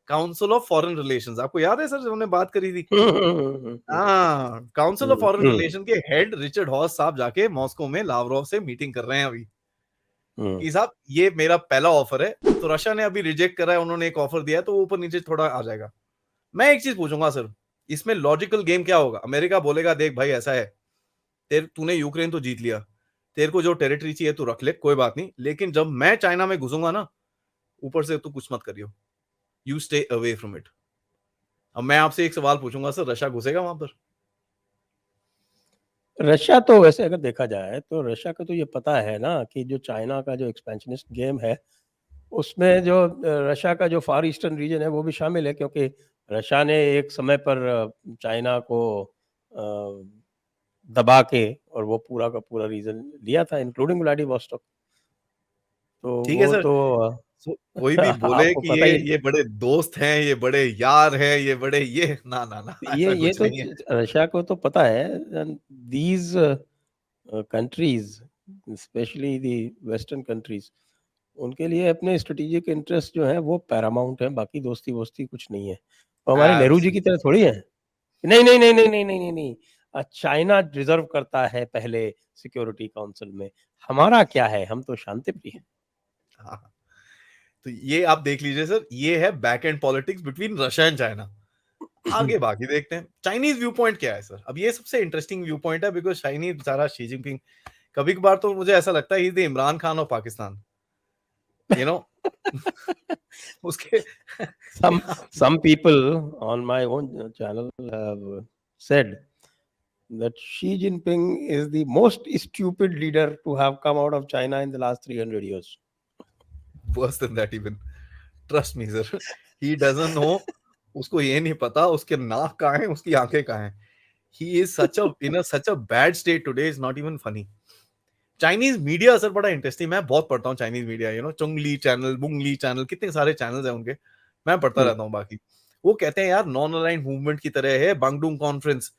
council of foreign relations, आपको याद है सर जब हमने बात करी थी? हाँ, काउंसिल ऑफ फॉरेन रिलेशन के हेड रिचर्ड हॉस साहब जाके मॉस्को में लावरोव से मीटिंग कर रहे हैं अभी कि साहब ये मेरा पहला ऑफर है। तो रशिया ने अभी रिजेक्ट करा है, उन्होंने एक ऑफर दिया है, तो ऊपर नीचे थोड़ा आ जाएगा। मैं एक चीज पूछूंगा सर, इसमें लॉजिकल गेम क्या होगा? अमेरिका बोलेगा देख भाई ऐसा है, तूने यूक्रेन तो जीत लिया, तेरे को जो टेरिटरी चाहिए तू रख ले, कोई बात नहीं, लेकिन जब मैं चाइना में घुसूंगा ना, ऊपर से तू कुछ मत करियो, you stay away from it. अब मैं आपसे एक सवाल पूछूंगा सर, रशिया घुसेगा वहां पर? रशिया तो वैसे अगर देखा जाए तो रशिया को तो ये पता है ना कि जो चाइना का जो एक्सपेंशनिस्ट गेम है उसमें जो रशिया का जो फार ईस्टर्न रीजन है वो भी शामिल है, क्योंकि रशिया ने एक समय पर चाइना को दबा के और वो पूरा का पूरा रीजन लिया था, इंक्लूडिंग व्लादिवोस्टोक। तो ठीक है वो सर। तो कोई भी बोले आपको कि पता ही है। ये बड़े दोस्त हैं, ये बड़े यार हैं, ये बड़े ये ना ना ना ऐसा ये कुछ तो नहीं है। रशिया को तो पता है, these countries, specially the western countries, उनके लिए अपने स्ट्रेटेजिक इंटरेस्ट जो है वो पैरामाउंट है, बाकी दोस्ती वोस्ती कुछ नहीं है। तो हमारे नेहरू जी की तरह थोड़ी है, नहीं नहीं नहीं नहीं नहीं नहीं नहीं नहीं, चाइना डिजर्व करता है पहले सिक्योरिटी काउंसिल में, हमारा क्या है, हम तो शांति प्रिय हैं। हाँ, तो ये आप देख लीजिए सर, ये है back and politics between Russia and China. आगे बाकी देखते हैं चाइनीज व्यू पॉइंट क्या है सर। अब ये सबसे इंटरेस्टिंग व्यू पॉइंट है, बिकॉज चाइनीज बेचारा शी जिनपिंग, कभी कभार तो मुझे ऐसा लगता है he the Imran Khan of Pakistan, you know. उसके some some people on my own channel have said that Xi Jinping is the most stupid leader to have come out of China in the last 300 years. worse than that even, trust me sir, he doesn't know। उसको ये नहीं पता उसके नाक कहाँ है, उसकी आंखें कहाँ हैं। he is such a in a such a bad state today, is not even funny। Chinese media sir बड़ा इंटरेस्टिंग, मैं बहुत पढ़ता हूँ चाइनीज मीडिया, चुंगली चैनल, बुंगली चैनल, कितने सारे चैनल्स हैं उनके, मैं पढ़ता रहता हूँ। बाकी वो कहते हैं यार नॉन अलाइंड मूवमेंट की तरह है बांगडुंग कॉन्फ्रेंस,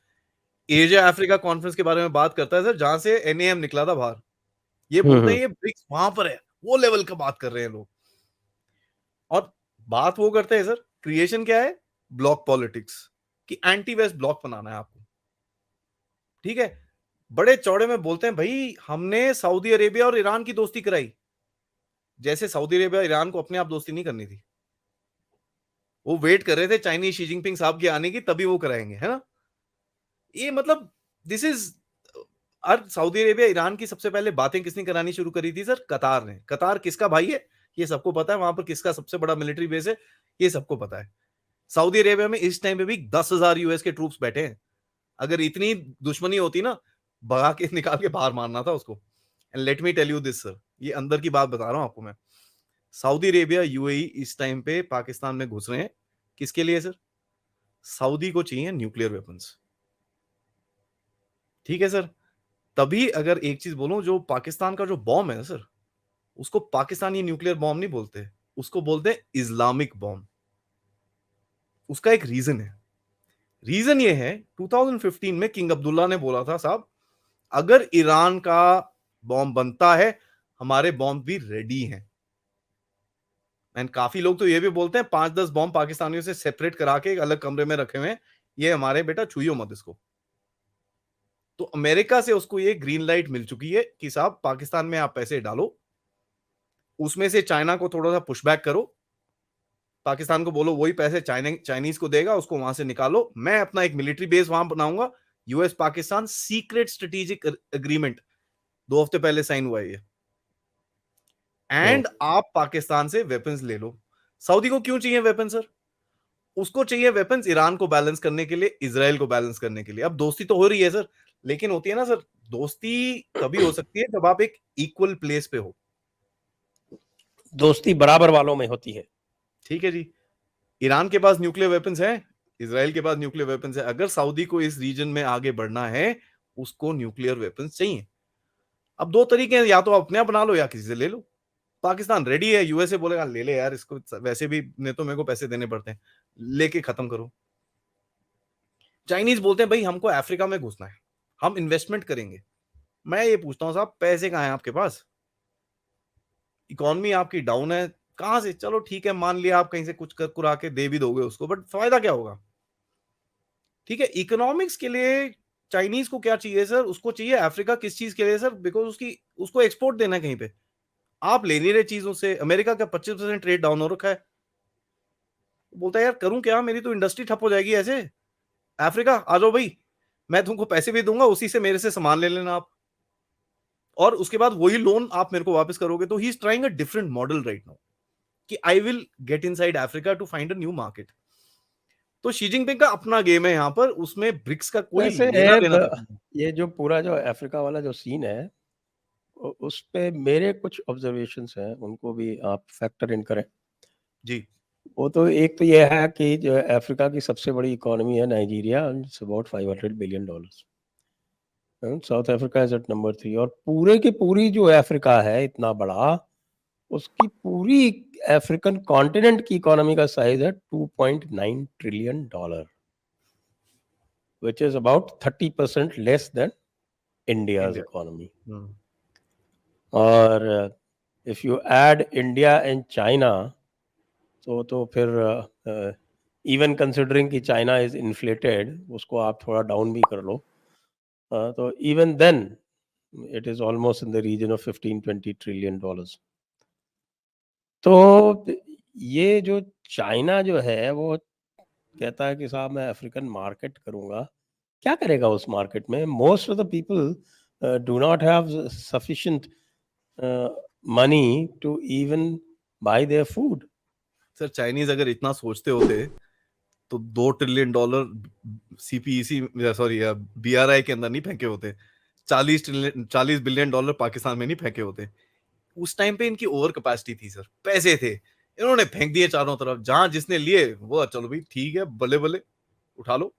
एशिया अफ्रीका कॉन्फ्रेंस के बारे में बात करता है सर, जहां से एनएएम निकला था बाहर। ये बोलते हैं ये ब्रिक्स वहां पर है, वो लेवल का बात कर रहे हैं लोग। और बात वो करते हैं सर, क्रिएशन क्या है, ब्लॉक पॉलिटिक्स, कि एंटी वेस्ट ब्लॉक बनाना है आपको। ठीक है, बड़े चौड़े में बोलते हैं भाई हमने सऊदी अरेबिया और ईरान की दोस्ती कराई, जैसे सऊदी अरेबिया ईरान को अपने आप दोस्ती नहीं करनी थी। वो वेट कर रहे थे चाइनीज शी जिनपिंग साहब की आने की, तभी वो कराएंगे, है ना। ये मतलब दिस इज, और सऊदी अरेबिया ईरान की सबसे पहले बातें किसने करानी शुरू करी थी सर, कतार ने। कतार किसका भाई है ये सबको पता है, वहां पर किसका सबसे बड़ा मिलिट्री बेस है ये सबको पता है। सऊदी अरेबिया में इस टाइम पे भी 10,000 यूएस के ट्रूप्स बैठे हैं। अगर इतनी दुश्मनी होती ना, भगा के निकाल के बाहर मारना था उसको। And let me tell you this sir, ये अंदर की बात बता रहा हूं आपको मैं। सऊदी अरेबिया यूएई इस टाइम पे पाकिस्तान में घुस रहे हैं, किसके लिए सर, सऊदी को चाहिए न्यूक्लियर वेपन्स। ठीक है सर, तभी अगर एक चीज बोलूं, जो पाकिस्तान का जो बॉम्ब है ना सर, उसको पाकिस्तानी न्यूक्लियर बॉम्ब नहीं बोलते, उसको बोलते हैं इस्लामिक बॉम्ब। उसका एक रीजन है, रीजन ये है 2015 में किंग अब्दुल्ला ने बोला था साहब, अगर ईरान का बॉम्ब बनता है हमारे बॉम्ब भी रेडी हैं। एंड काफी लोग तो ये भी बोलते हैं 5-10 बॉम्ब पाकिस्तानियों से सेपरेट करा के एक अलग कमरे में रखे हुए हैं, ये हमारे बेटा छुइयो मत इसको। तो अमेरिका से उसको ये ग्रीन लाइट मिल चुकी है कि साहब पाकिस्तान में आप पैसे डालो, उसमें से चाइना को थोड़ा सा पुशबैक करो, पाकिस्तान को बोलो वही पैसे चाइनीज को देगा, उसको वहां से निकालो, मैं अपना एक मिलिट्री बेस वहां बनाऊंगा। US Pakistan secret strategic agreement 2 हफ्ते पहले साइन हुआ है ये। एंड आप पाकिस्तान से वेपन्स ले लो। सऊदी को क्यों चाहिए वेपन सर, उसको चाहिए वेपन्स ईरान को बैलेंस करने के लिए, इसराइल को बैलेंस करने के लिए। अब दोस्ती तो हो रही है सर, लेकिन होती है ना सर, दोस्ती तभी हो सकती है जब आप एक इक्वल प्लेस पे हो। दोस्ती बराबर वालों में होती है। ठीक है जी, ईरान के पास न्यूक्लियर वेपन्स है, इसराइल के पास न्यूक्लियर वेपन्स है। अगर सऊदी को इस रीजन में आगे बढ़ना है, उसको न्यूक्लियर वेपन्स चाहिए। अब दो तरीके हैं, या तो आप अपने आप बना लो या किसी से ले लो। पाकिस्तान रेडी है, यूएसए बोलेगा ले ले यार इसको, वैसे भी नहीं तो मेरे को पैसे देने पड़ते हैं, लेके खत्म करो। चाइनीज बोलते हैं भाई हमको अफ्रीका में घुसना है, हम इन्वेस्टमेंट करेंगे। मैं ये पूछता हूँ साहब, पैसे कहाँ हैं आपके पास, इकोनॉमी आपकी डाउन है, कहां से, चलो ठीक है मान लिया आप कहीं से कुछ कर कुरा के दे भी दोगे उसको, बट फायदा क्या होगा। ठीक है, इकोनॉमिक्स के लिए चाइनीज को क्या चाहिए सर, उसको चाहिए अफ्रीका, किस चीज के लिए सर, बिकॉज उसकी उसको एक्सपोर्ट देना है कहीं पे। आप ले नहीं रहे चीजों से, अमेरिका का 25% ट्रेड डाउन हो रखा है। बोलता है यार करूं क्या, मेरी तो इंडस्ट्री ठप हो जाएगी ऐसे। अफ्रीका आ जाओ भाई, मैं तुमको पैसे भी दूंगा, उसी से मेरे से सामान ले लेना आप, और उसके बाद वही लोन आप मेरे को वापस करोगे। तो he is trying a different model right now, कि I will get inside Africa to find a new market. तो शी जिनपिंग का अपना गेम है यहाँ पर, उसमें ब्रिक्स का कोई वैसे लेना देना तक नहीं। ये जो पूरा जो अफ्रीका वाला जो सीन है, उस पे मेरे कुछ ऑब्जर्वेशंस हैं, उनको भी आप फैक्टर इन करें। जी। वो तो एक तो ये है कि जो अफ्रीका की सबसे बड़ी इकोनॉमी है Nigeria, it's about $500 billion. South Africa is at number 3, और पूरे की पूरी जो अफ्रीका है इतना बड़ा, उसकी पूरी अफ्रीकन कॉन्टिनेंट की इकोनॉमी का साइज है $2.9 trillion, which is about 30% less than India's India. Economy. Hmm. और if you add India and China, तो फिर इवन कंसिडरिंग कि चाइना इज इन्फ्लेटेड, उसको आप थोड़ा डाउन भी कर लो, तो even then it is almost in the region of $15-20 trillion. तो ये जो चाइना जो है वो कहता है कि साहब मैं अफ्रीकन मार्केट करूंगा। क्या करेगा उस मार्केट में? Most of the people do not have sufficient money to even buy their food. Sir Chinese अगर इतना सोचते होते तो $2 ट्रिलियन सीपीईसी, सॉरी, बीआरआई के अंदर नहीं फेंके होते, 40 बिलियन डॉलर पाकिस्तान में नहीं फेंके होते। उस टाइम पे इनकी ओवर कैपेसिटी थी सर, पैसे थे, इन्होंने फेंक दिए चारों तरफ, जहां जिसने लिए वो चलो भाई ठीक है, बल्ले बल्ले उठा लो।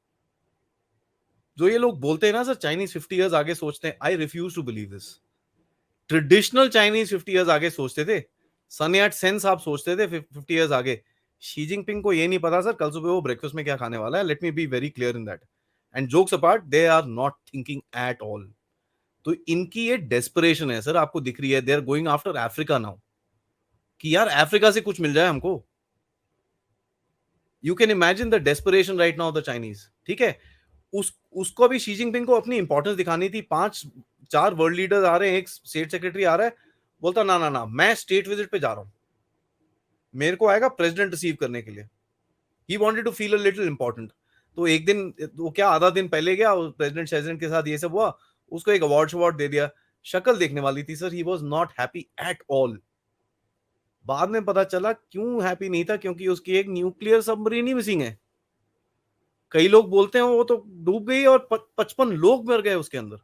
जो ये लोग बोलते हैं ना सर चाइनीज 50 ईयर्स आगे सोचते हैं, I refuse to believe this. Traditional Chinese 50 years आगे सोचते थे, सन याट सेन साहब सोचते थे 50 ईयर्स आगे। शी जिनपिंग को ये नहीं पता सर कल सुबह वो ब्रेकफास्ट में क्या खाने वाला है। Let me be very clear in that. And jokes apart, they are not thinking at all. तो इनकी ये डेस्परेशन है सर, आपको दिख रही है, they are going after Africa now, कि यार अफ्रीका से कुछ मिल जाए हमको। You can imagine the desperation right now the Chinese. ठीक है, उसको भी शी जिनपिंग को अपनी इंपॉर्टेंस दिखानी थी। 4 वर्ल्ड लीडर आ रहे हैं, एक स्टेट सेक्रेटरी आ रहा है, बोलता ना ना ना मैं स्टेट विजिट पे जा रहा हूं, मेरे को आएगा प्रेसिडेंट रिसीव करने के लिए। He wanted to feel a little important. तो एक दिन, वो क्या आधा दिन पहले गया, प्रेसिडेंट शेजरेंट के साथ ये सब हुआ, उसको एक अवार्ड दे दिया। शक्ल देखने वाली थी sir, he was not happy at all. बाद में पता चला क्यों हैप्पी नहीं था, क्योंकि उसकी एक न्यूक्लियर सबमरीन ही मिसिंग है। कई लोग बोलते हैं वो तो डूब गई और 55 लोग मर गए उसके अंदर।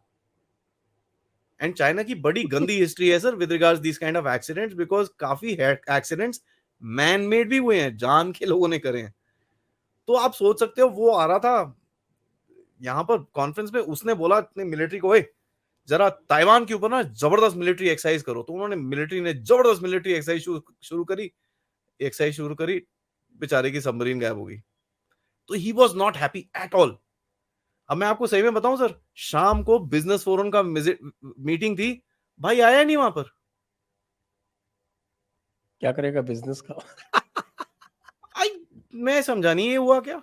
एंड चाइना की बड़ी गंदी हिस्ट्री है sir with regards this kind of accidents, because काफी एक्सीडेंट्स मैन मेड भी हुए हैं, जान के लोगों ने करे हैं। तो आप सोच सकते हो, वो आ रहा था यहां पर कॉन्फ्रेंस में, उसने बोला अपने मिलिट्री को, जरा ताइवान के ऊपर ना जबरदस्त मिलिट्री एक्सरसाइज करो। तो उन्होंने, मिलिट्री ने जबरदस्त मिलिट्री एक्सरसाइज शुरू करी, बेचारे की सबमरीन गायब हो गई। तो he was not happy at all. अब मैं आपको सही में बताऊं सर, शाम को बिजनेस फोरम का मीटिंग थी, भाई आया नहीं वहां पर। क्या करेगा बिजनेस का? आई, मैं समझा नहीं ये हुआ क्या।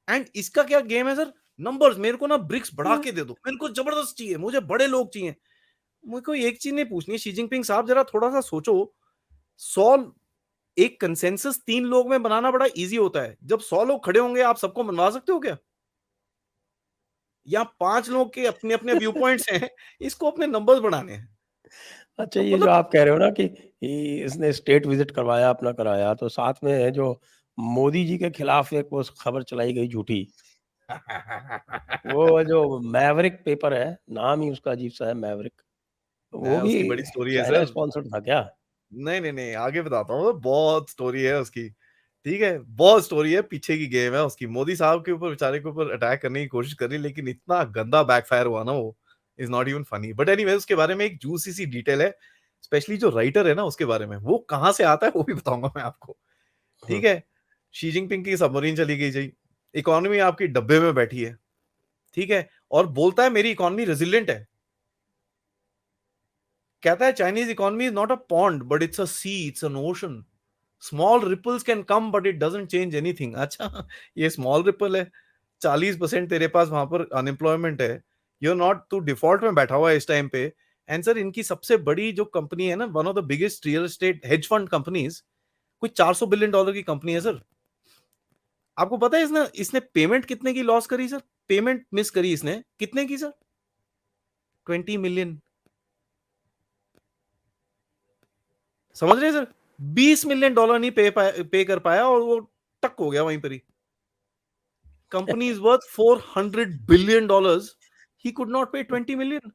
एंड इसका क्या गेम है सर, नंबर्स, मेरे को ना ब्रिक्स बढ़ा के दे दो, मेरे को जबरदस्त चाहिए, मुझे बड़े लोग चाहिए। मुझे को एक चीज नहीं पूछनी है, शी जिनपिंग साहब जरा थोड़ा सा सोचो। 100, एक कंसेंसस 3 लोग में बनाना बड़ा इजी होता है, जब 100 लोग खड़े होंगे आप सबको मनवा सकते हो क्या? या 5 लोग के अपने अपने व्यू पॉइंट्स हैं, इसको अपने नंबर्स बढ़ाने हैं। अच्छा, तो ये जो मतलब आप कह रहे हो ना कि इसने स्टेट विजिट करवाया, अपना कराया, तो साथ में है जो मोदी जी के खिलाफ एक वो खबर चलाई गई झूठी, वो जो मैवरिक पेपर है, नाम ही उसका अजीब सा है, मैवरिक, वो भी उसकी बड़ी स्टोरी है चाइना सर। स्पॉन्सर्ड था क्या? नहीं नहीं नहीं, आगे बताता हूँ, बहुत स्टोरी है उसकी। ठीक है, बहुत स्टोरी है, पीछे की गेम है उसकी। मोदी साहब के ऊपर, बेचारे के ऊपर अटैक करने की कोशिश करी, लेकिन इतना गंदा बैकफायर हुआ ना, वो is not even funny. But anyway, उसके बारे में एक जूसी सी डिटेल है, स्पेशली जो राइटर है ना उसके बारे में, वो कहाँ से आता है वो भी बताऊंगा मैं आपको। हम्म। ठीक है, शी जिनपिंग की सबमरीन चली गई जी, इकोनॉमी आपकी डब्बे में बैठी है। ठीक है, और बोलता है मेरी इकोनॉमी रेजिलियंट है। कहता है Chinese economy is not a pond but it's a sea, it's an ocean. Small ripples can come but it doesn't change anything. अच्छा, ये स्मॉल रिपल है, 40% तेरे पास वहां पर अनएम्प्लॉयमेंट है, यू नॉट, तू डिफॉल्ट में बैठा हुआ है इस टाइम पे। एंड सर इनकी सबसे बड़ी जो कंपनी है ना, one of the biggest real estate hedge fund companies, कोई $400 बिलियन की कंपनी है सर। आपको पता है इसने इसने पेमेंट कितने की लॉस करी सर? पेमेंट मिस करी इसने कितने की सर? 20 मिलियन। समझ रहे हैं सर? $20 मिलियन नहीं पे कर पाया, और वो टक हो गया वहीं पर ही। Company is worth $400 billion, he could not pay 20 million.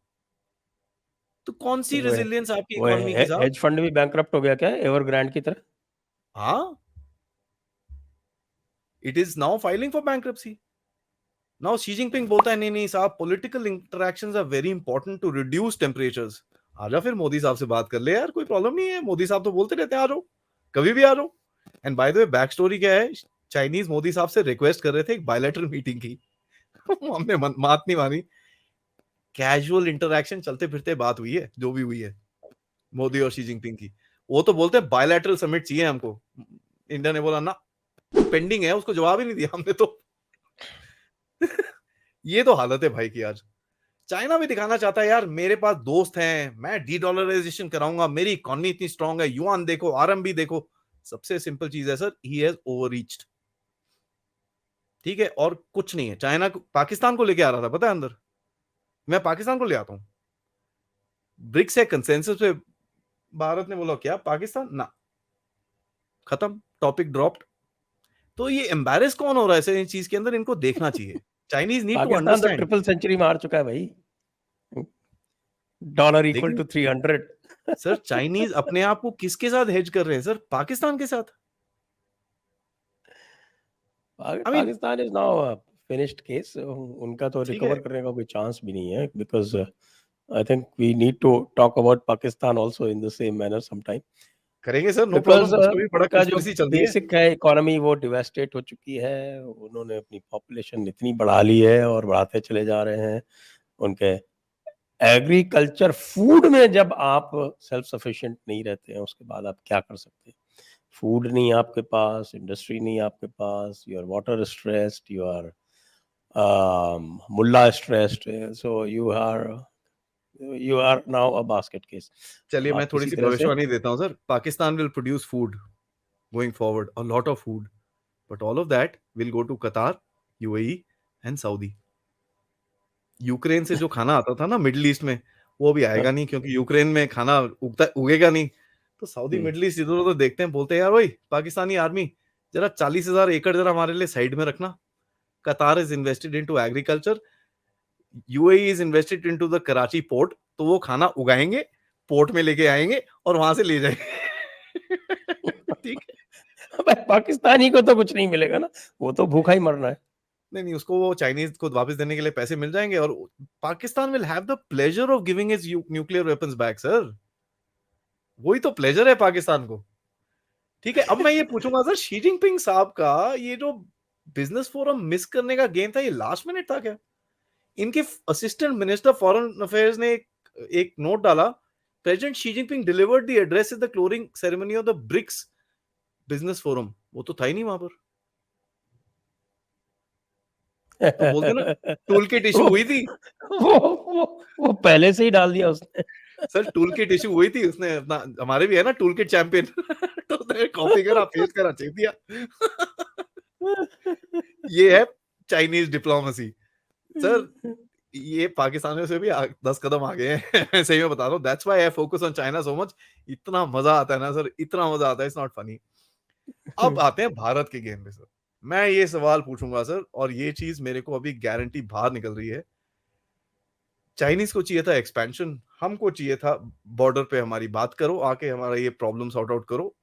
तो कौन सी वो रेजिलियंस आपकी वो इकोनॉमी की साहब? हेज फंड भी बैंकरप्ट हो गया क्या, एवरग्रांड की तरह? हाँ, it is now filing for bankruptcy. Now Xi Jinping बोलता है नहीं नहीं साहब, political interactions are very important to reduce temperatures. आजा फिर मोदी साहब से बात कर ले यार, कोई प्रॉब्लम नहीं है, मोदी साहब तो बोलते रहते हैं आ जाओ, कभी भी आ जाओ। And by the way back story क्या है, चाइनीज मोदी साहब से रिक्वेस्ट कर रहे थे एक बायलैटरल मीटिंग की। हमने बात नहीं मानी, कैजुअल इंटरेक्शन चलते फिरते बात हुई है जो भी हुई है मोदी और शी जिनपिंग की। वो तो बोलते हैं बायलैटरल समिट चाहिए हमको। इंडिया ने बोला ना, पेंडिंग है, उसको जवाब ही नहीं दिया हमने तो। ये तो हालत है भाई की आज। चाइना भी दिखाना चाहता है यार मेरे पास दोस्त हैं, मैं डी डॉलराइजेशन कराऊंगा, मेरी इकोनॉमी इतनी स्ट्रांग है, युआन देखो, आरएमबी देखो। सबसे सिंपल चीज है सर, ही हैज ओवररीच्ड। ठीक है, और कुछ नहीं है। चाइना को, पाकिस्तान को लेके आ रहा था पता है अंदर, मैं पाकिस्तान को ले आता हूं। ब्रिक्स है कंसेंसस पे, भारत ने बोला क्या पाकिस्तान ना, खत्म, टॉपिक ड्रॉप्ड। तो ये एम्बैरेस कौन हो रहा है ऐसे इन चीज के अंदर, इनको देखना चाहिए। चाइनीज नीड टू पाकिस्तान तो अंडरस्टैंड। ट्रिपल सेंचुरी मार चुका है भाई, डॉलर इक्वल लेकिन टू 300। सर चाइनीज अपने आप को किसके साथ हेज कर रहे हैं सर? पाकिस्तान के साथ। I mean, Pakistan is now finished case, उनका तो ठीक है, रिकवर करने का कोई चांस भी नहीं है, because I think we need to talk about Pakistan also in the same manner some time, करेंगे सर, नो बिकॉज प्रॉब्लम, उसका भी बड़ा उनका जो कंस्पिरेसी चल रही है। बेसिक है इकोनॉमी वो डिवेस्टेट हो चुकी है, उन्होंने अपनी पॉपुलेशन इतनी बढ़ा ली है और बढ़ाते चले जा रहे हैं। उनके एग्रीकल्चर फूड में जब आप सेल्फ सफिशिएंट नहीं रहते हैं, उसके बाद आप क्या कर सकते हैं? फूड नहीं आपके पास, इंडस्ट्री नहीं आपके पास, you are water stressed, you are मुल्ला stressed, so you are now a basket case. चलिए मैं आप थोड़ी किसी सी तरह से भविष्यवाणी देता हूं sir. Pakistan will produce food going forward, a lot of food, but all of that will go to Qatar, UAE and Saudi. Ukraine से जो खाना आता था ना मिडिल ईस्ट में, वो भी आएगा नहीं, क्योंकि यूक्रेन में खाना उगेगा नहीं। तो सऊदी मिडिल ईस्ट इधर उधर देखते हैं, बोलते हैं यार वही पाकिस्तानी आर्मी, जरा 40,000 एकड़ जरा हमारे लिए साइड में रखना। कतार is invested into agriculture, UAE is invested into the Karachi port, तो वो खाना उगाएंगे, पोर्ट में लेके आएंगे और वहां से ले जाएंगे। ठीक है। पाकिस्तानी को तो कुछ नहीं मिलेगा ना, वो तो भूखा ही मरना है। नहीं नहीं, उसको वो चाइनीज को वापस देने के लिए पैसे मिल जाएंगे, और Pakistan will have the pleasure of giving it's nuclear weapons back sir. वही तो प्लेजर है पाकिस्तान को। ठीक है, अब मैं ये पूछूंगा सर, शी जिनपिंग साहब का ये जो बिजनेस फोरम मिस करने का गेम था, ये लास्ट मिनट था क्या? इनके असिस्टेंट मिनिस्टर फॉरेन अफेयर्स ने एक नोट डाला, president Xi Jinping delivered the address at the closing ceremony of the BRICS business forum. वो तो था ही नहीं वहां पर। तो बोलते ना, टूल किट इशू वो हुई थी वो पहले से ही डाल दिया उसने। सर, टूल किट इशू हुई थी, उसने अपना, हमारे भी है ना टूल किट चैंपियन। तो उसने कॉपी करा, पेस्ट करा, चेप दिया। ये है चाइनीज डिप्लोमेसी सर। ये पाकिस्तानियों से भी 10 कदम आगे हैं। सही में बता रहा हूँ, that's why I focus on China so much. इतना मजा आता है ना सर, इतना मजा आता है, इट्स नॉट फनी। अब आते हैं भारत के गेम पे सर। मैं ये सवाल पूछूंगा सर, और ये चीज मेरे को अभी गारंटी बाहर निकल रही है। चाइनीज को चाहिए था एक्सपेंशन, हमको चाहिए था बॉर्डर पे हमारी बात करो, आके हमारा ये प्रॉब्लम सॉर्ट आउट करो।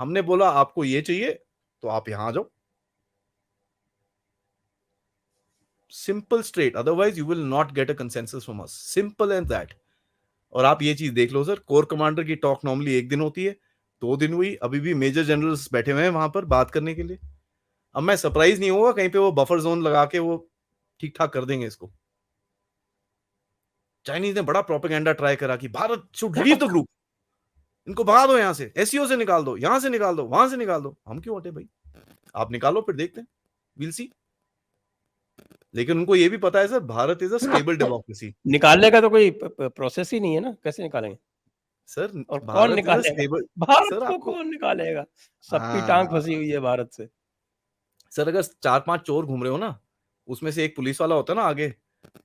हमने बोला आपको ये चाहिए तो आप यहां आ जाओ, simple straight, otherwise you will not get a consensus from us, simple and that. और आप ये चीज देख लो सर, कोर कमांडर की टॉक नॉर्मली एक दिन होती है, 2 दिन हुई, अभी भी मेजर जनरल्स बैठे हुए हैं वहां पर बात करने के लिए। अब मैं सरप्राइज नहीं होगा कहीं पे वो बफर जोन लगा के वो ठीक ठाक कर देंगे इसको। चाइनीज ने बड़ा प्रोपेगेंडा ट्राई करा कि Bharat should leave the group, इनको भगा दो यहां से, एससीओ से निकाल दो, यहां से निकाल दो, वहां से निकाल दो। हम क्यों हटे भाई, आप निकालो फिर देखते हैं, विल सी। लेकिन उनको ये भी पता है sir, Bharat is a stable democracy. निकालने का तो कोई प्रोसेस ही नहीं है ना, कैसे निकालेंगे? सर और कौन भारत इज अ निकालेगा? स्टेबल। भारत सर को आपको, कौन निकालेगा? सबकी टांग हाँ फंसी हुई है भारत से। सर, अगर 4-5 चोर घूम रहे हो ना, उसमें से एक पुलिस वाला होता है ना आगे,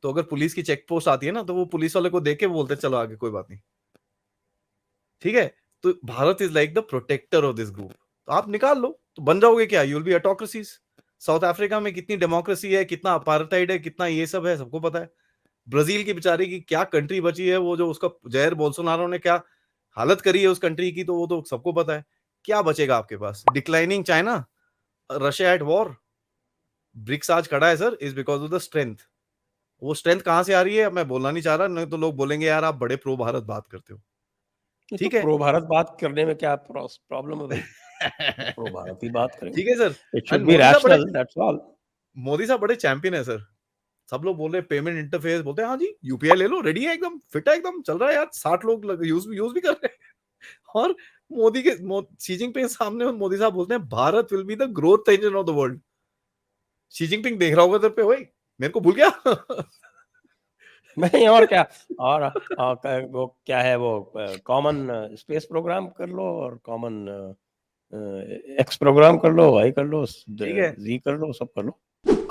तो अगर पुलिस की चेक पोस्ट आती है ना, तो वो पुलिस वाले को देख के बोलते हैं चलो आगे, कोई बात नहीं। ठीक है, तो Bharat is like the protector of this group. तो आप निकाल लो तो बन जाओगे क्या, you will be autocracies. South Africa में कितनी डेमोक्रेसी है, कितना अपार्थाइड है, कितना ये सब है, सबको पता है। ब्राजील की बेचारी की क्या कंट्री बची है, वो जो उसका जायर बोल्सोनारो ने क्या हालत करी है उस कंट्री की, तो वो तो सबको पता है। क्या बचेगा आपके पास? Declining China, Russia at war. BRICS आज खड़ा है sir, is because of the strength. वो स्ट्रेंथ कहां से आ रही है अब मैं बोलना नहीं चाह रहा, नहीं तो लोग बोलेंगे यार आप बड़े प्रो भारत बात करते हो। ये तो ठीक है। प्रो भारत बात करने में क्या प्रॉब्लम है भाई? तो प्रो भारत ही बात करेंगे। ठीक है sir. It should and B rational, that's all. Modi साहब बड़े चैंपियन है सर। सब लोग बोल रहे हैं पेमेंट इंटरफेस, बोलते हैं हाँ जी यूपीआई ले लो, रेडी है एकदम, फिट है एकदम, चल रहा है यार, 60 लोग यूज भी कर रहे हैं। और शी जिनपिंग सामने मोदी साहब बोलते हैं Bharat will be the growth engine of the world. Xi Jinping देख रहा होगा तेरे पे, वही मेरे को भूल गया। नहीं, और क्या। और वो क्या है, वो कॉमन स्पेस प्रोग्राम कर लो, और कॉमन एक्स प्रोग्राम कर लो, वाई कर लो, ठीक है। जी कर लो, सब कर लो।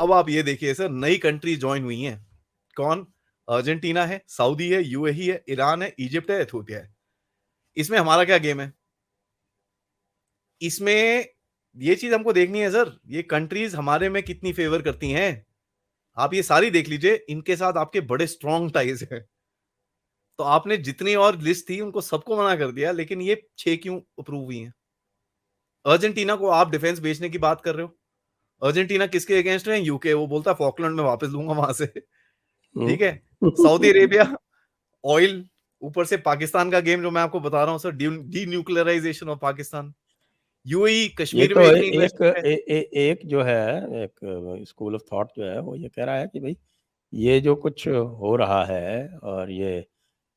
अब आप ये देखिए सर, नई कंट्री ज्वाइन हुई हैं। कौन? अर्जेंटीना है, सऊदी है, यूएई है, ईरान है, इजिप्ट है, एथोपिया है। इसमें हमारा क्या गेम है? इसमें ये चीज हमको देखनी है सर, ये कंट्रीज हमारे में कितनी फेवर करती हैं। आप ये सारी देख लीजिए, इनके साथ आपके बड़े स्ट्रॉन्ग टाइज हैं। तो आपने जितनी और लिस्ट थी उनको सबको मना कर दिया, लेकिन ये 6 क्यों अप्रूव हुई हैं? अर्जेंटीना को आप डिफेंस बेचने की बात कर रहे हो। अर्जेंटीना किसके अगेंस्ट है? यूके। वो बोलता है फॉकलैंड में वापस लूंगा वहां से। ठीक है। Saudi Arabia, oil. ऊपर से पाकिस्तान का गेम जो मैं आपको बता रहा हूं sir, D nuclearization of Pakistan. UAE ये कश्मीर तो में इतनी एक इन्वेस्टमेंट है। एक जो है, एक स्कूल ऑफ थॉट जो है, वो ये कह रहा है कि भाई ये जो कुछ हो रहा है, और ये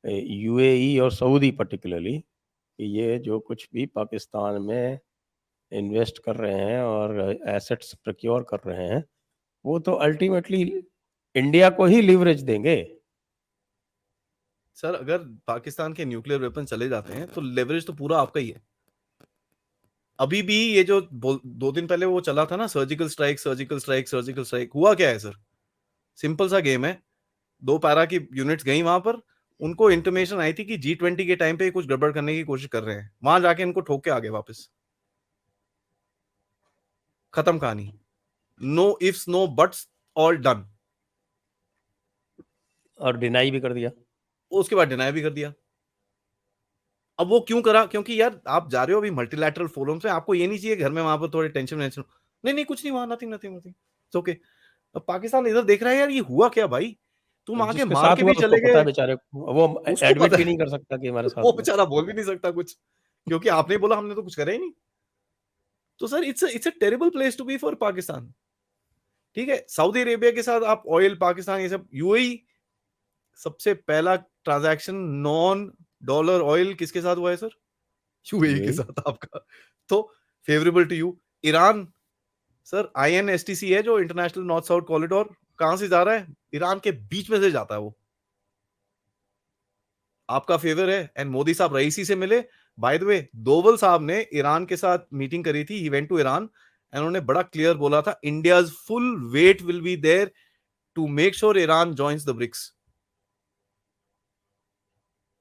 यूएई और सऊदी पर्टिकुलरली, ये जो कुछ भी पाकिस्तान में इन्वेस्ट कर रहे हैं और एसेट्स प्रोक्योर कर रहे हैं, वो तो अल्टीमेटली इंडिया को ही लिवरेज देंगे। सर अगर पाकिस्तान के न्यूक्लियर वेपन चले जाते हैं तो लेवरेज तो पूरा आपका ही है। अभी भी ये जो 2 दिन पहले वो चला था ना, surgical strike, surgical strike, surgical strike, हुआ क्या है सर? सिंपल सा गेम है। 2 पैरा की यूनिट्स गई वहां पर, उनको इंटीमेशन आई थी कि G20 के टाइम पे कुछ गड़बड़ करने की कोशिश कर रहे हैं, वहां जाके इनको ठोक के आ गए वापस। खत्म कहानी। No ifs no buts, all done. और डिनाई भी कर दिया। उसके बाद डिनाई भी कर दिया। अब वो क्यों करा? क्योंकि यार आप जा रहे हो अभी मल्टीलैटरल फोरम से, आपको ये नहीं चाहिए घर में वहां पर थोड़े टेंशन वेंशन। नहीं नहीं कुछ नहीं, वहां नथिंग नथिंग नथिंग, ओके। अब पाकिस्तान इधर देख रहा है यार ये हुआ क्या भाई, तुम आगे जिसके मार साथ के हुआ भी उसको चले पता गए। है बेचारे को, वो उसको एडमिट पता भी है। नहीं कर सकता कि हमारे साथ वो हुआ। बेचारा बोल भी नहीं सकता कुछ, क्योंकि आपने बोला, हमने तो कुछ करा ही नहीं। तो sir it's a terrible place to be for Pakistan. ठीक है। सऊदी अरेबिया के साथ आप ऑयल, पाकिस्तान, ये सब। यूएई सबसे पहला ट्रांजैक्शन नॉन डॉलर ऑयल किसके साथ हुआ है सर? यूएई के यूएई। साथ आपका। तो favourable to you. Iran, sir INSTC है जो इंटरनेशनल नॉर्थ साउथ कॉरिडोर, कहां से जा रहा है? ईरान के बीच में से जाता है वो। आपका फेवर है। एंड मोदी साहब रईसी से मिले। बाय द वे, दोवल साहब ने ईरान के साथ मीटिंग करी थी, he went to Iran, and उन्होंने बड़ा क्लियर बोला था, India's full weight will be there to make sure Iran joins the BRICS.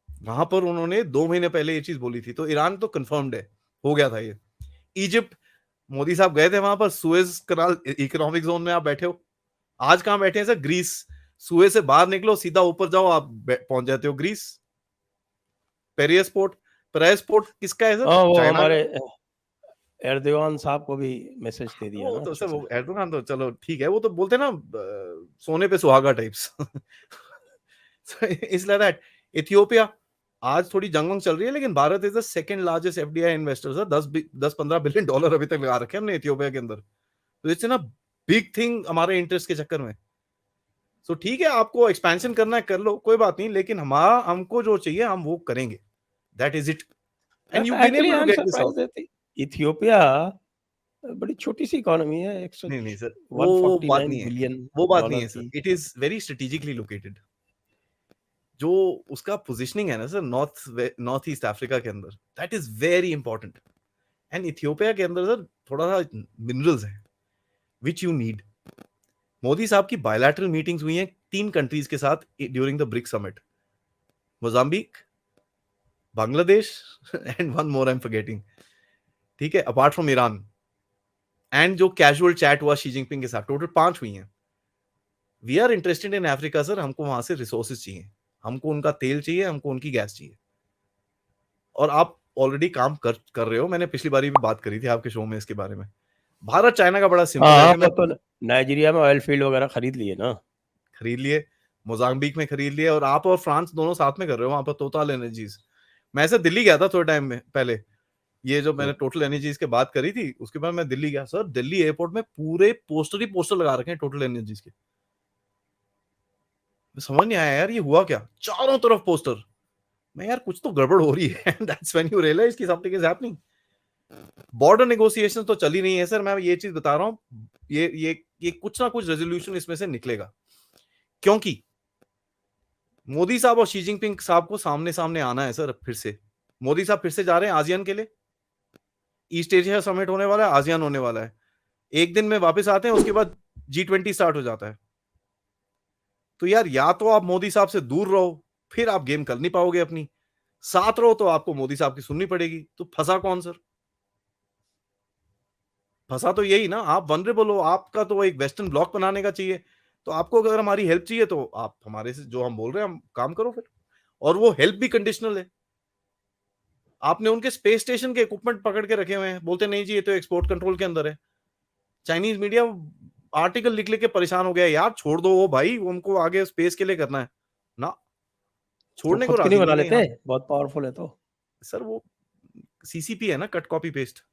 वहां पर उन्होंने 2 महीने पहले ये चीज बोली थी, तो ईरान तो कंफर्म्ड है, हो गया था ये। इजिप्ट, मोदी साहब गए थे वहां पर, सुएज कनाल इकोनॉमिक जोन में आप बैठे हो। आज कहां बैठे हैं सर? ग्रीस। सुएज से बाहर निकलो, सीधा ऊपर जाओ, आप पहुंच जाते हो Greece. Paris port. Paris port किसका है सर? हाँ, वो चाइना का। हमारे एर्दोगान साहब को भी मैसेज दे दिया वो ना तो अच्छे सर, से। वो एर्दोगान तो चलो ठीक है, वो तो बोलते हैं ना सोने पे सुहागा टाइप्स। इसलिए दैट। इथियोपिया, आज थोड़ी जंग वंग चल रही है, लेकिन Bharat is the second largest FDI investor sir. 10-15 billion dollar अभी तक लगा रखे हमने इथियोपिया के अंदर। तो इट्स ना बिग थिंग हमारे इंटरेस्ट के चक्कर में। सो ठीक है, आपको एक्सपेंशन करना है कर लो, कोई बात नहीं, लेकिन हमारा, हमको जो चाहिए हम वो करेंगे। That is it. And you been actually able I to am get this surprise out. That Ethiopia बड़ी छोटी सी इकोनॉमी है, नहीं नहीं सर, वो बात 149 नहीं है। बिलियन वो बात नहीं डॉलर है सर, की। It is very strategically located. जो उसका पोजिशनिंग है ना सर, नॉर्थ ईस्ट अफ्रीका के अंदर, that is very important. And Ethiopia के अंदर सर थोड़ा सा मिनरल्स है विच यू नीड। मोदी साहब की बायलैटरल मीटिंग्स हुई हैं 3 कंट्रीज के साथ during the BRICS summit. Mozambique, Bangladesh, and one more I am forgetting. ठीक है, अपार्ट फ्रॉम ईरान। एंड जो कैजुअल चैट हुआ शी जिनपिंग के साथ, टोटल 5 हुई हैं। We are interested in Africa sir, हमको वहां से रिसोर्सेज चाहिए, हमको उनका तेल चाहिए, हमको उनकी गैस चाहिए। और आप ऑलरेडी काम कर रहे हो, मैंने पिछली बारी भी बात करी थी आपके शो में इसके बारे में। भारत चाइना का बड़ा सिंपल है हाँ, कि मैं वो तो नाइजीरिया में ऑयल फील्ड वगैरह खरीद लिए ना। खरीद लिए, मोजाम्बिक में खरीद लिए, और आप और फ्रांस दोनों साथ में कर रहे हो वहां पर टोटल एनर्जीज। मैं ऐसे दिल्ली गया था थोड़े टाइम में पहले, ये जो मैंने टोटल एनर्जीज की बात करी थी उसके बाद मैं दिल्ली गया सर, दिल्ली एयरपोर्ट में पूरे पोस्टर ही पोस्टर लगा रखे हैं टोटल एनर्जीज के। समझ नहीं आया यार ये हुआ क्या, चारों तरफ पोस्टर। मैं यार कुछ तो गड़बड़ हो रही है। दैट्स व्हेन यू रियलाइज कि something is happening. Border negotiation तो चल ही नहीं है सर, मैं ये चीज बता रहा हूं, ये कुछ ना कुछ रेजोल्यूशन इसमें से निकलेगा, क्योंकि मोदी साहब और शी जिनपिंग साहब को सामने सामने आना है सर। फिर से मोदी साहब फिर से जा रहे हैं आसियान के लिए, ईस्ट एशिया समिट होने वाला है, आसियान होने वाला है, एक दिन में वापस आते हैं, उसके बाद G20 स्टार्ट हो जाता है। तो यार या तो आप मोदी साहब से दूर रहो, फिर आप गेम कर नहीं पाओगे अपनी, साथ रहो तो आपको मोदी साहब की सुननी पड़ेगी। तो फंसा कौन सर? फंसा तो यही ना, आप वनरेबल हो, आपका तो एक वेस्टर्न ब्लॉक बनाने का चाहिए। तो आपको अगर हमारी हेल्प चाहिए तो आप हमारे से जो हम बोल रहे हैं हम काम करो फिर, और वो हेल्प भी कंडीशनल है। आपने उनके स्पेस स्टेशन के इक्विपमेंट पकड़ के रखे हुए हैं, बोलते नहीं जी ये तो एक्सपोर्ट कंट्रोल के अंदर है। चाइनीज मीडिया आर्टिकल लिख लिख के परेशान हो गया, यार छोड़ दो वो भाई, उनको आगे स्पेस के लिए करना है ना, वो छोड़ने को खुद क्यों नहीं राजी बना नहीं है लेते, यहाँ। बहुत पावरफुल है तो। सर वो CCP है ना, cut copy paste.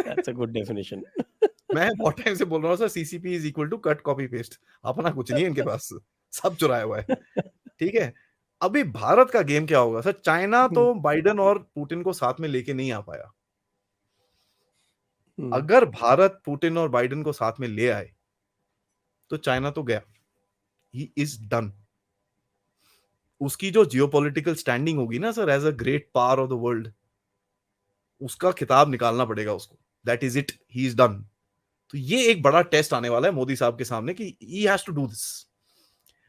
That's a good definition. मैं बहुत टाइम से बोल रहा हूँ sir, CCP is equal to cut copy paste. अपना कुछ नहीं है इनके पास, सब चुराया हुआ है। ठीक है, अभी भारत का गेम क्या होगा सर? चाइना तो बाइडेन और पुतिन को साथ में लेके नहीं आ पाया। अगर भारत पुतिन और बाइडेन को साथ में ले आए तो चाइना तो गया, ही इज डन। उसकी जो जियोपॉलिटिकल स्टैंडिंग होगी ना sir, as a great power of the world, उसका खिताब निकालना पड़ेगा उसको। That is it, he is done. तो ये एक बड़ा टेस्ट आने वाला है मोदी साहब के सामने कि he has to do this.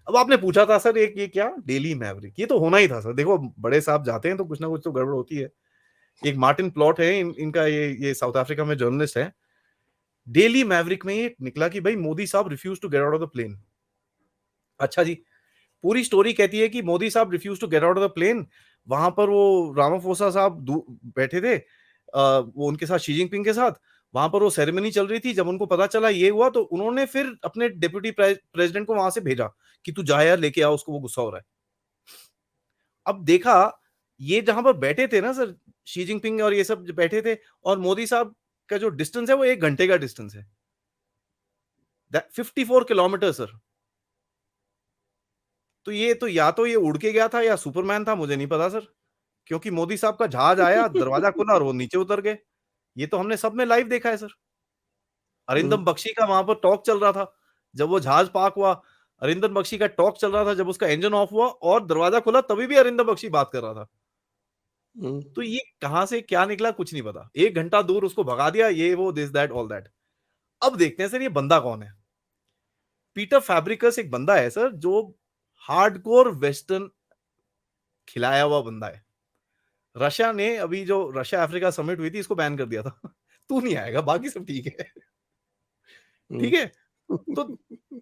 अब आपने पूछा था सर एक ये क्या डेली मैवरिक, ये तो होना ही था सर। देखो बड़े साहब जाते हैं तो कुछ ना कुछ तो गड़बड़ होती है। एक मार्टिन प्लॉट है इनका, ये साउथ अफ्रीका में जर्नलिस्ट है। डेली मैवरिक में ये निकला कि भाई Modi sahab refuse to get out of the plane. अच्छा जी, पूरी स्टोरी कहती है कि Modi sahab refuse to get out of the plane. वहां पर वो रामाफोसा साहब बैठे थे, वो उनके साथ शी जिनपिंग के साथ। वहां पर वो सेरेमनी चल रही थी, जब उनको पता चला ये हुआ तो उन्होंने फिर अपने डिप्यूटी प्रेसिडेंट को वहां से भेजा कि तू जा यार लेके आ उसको, वो गुस्सा हो रहा है। अब देखा, ये जहां पर बैठे थे ना सर, शी जिनपिंग और ये सब बैठे थे, और मोदी साहब का जो डिस्टेंस है वो 1 घंटे का डिस्टेंस है, 54 किलोमीटर सर। तो या तो ये उड़ के गया था या सुपरमैन था, मुझे नहीं पता सर। क्योंकि मोदी साहब का जहाज आया, दरवाजा खुला और वो नीचे उतर गए। ये तो हमने सब में लाइव देखा है सर। अरिंदम बख्शी का वहां पर टॉक चल रहा था, जब वो जहाज पार्क हुआ, अरिंदम बख्शी का टॉक चल रहा था, जब उसका इंजन ऑफ हुआ और दरवाजा खुला तभी भी अरिंदम बख्शी बात कर रहा था। तो ये कहां से क्या निकला कुछ नहीं पता, 1 घंटा दूर उसको भगा दिया, ये वो दिस दैट ऑल दैट। अब देखते हैं सर ये बंदा कौन है। पीटर फैब्रिकस एक बंदा है सर, जो हार्डकोर वेस्टर्न खिलाया हुआ बंदा है। रशिया ने अभी जो रशिया अफ्रीका समिट हुई थी इसको बैन कर दिया था। तू नहीं आएगा, बाकी सब ठीक है। ठीक है, तो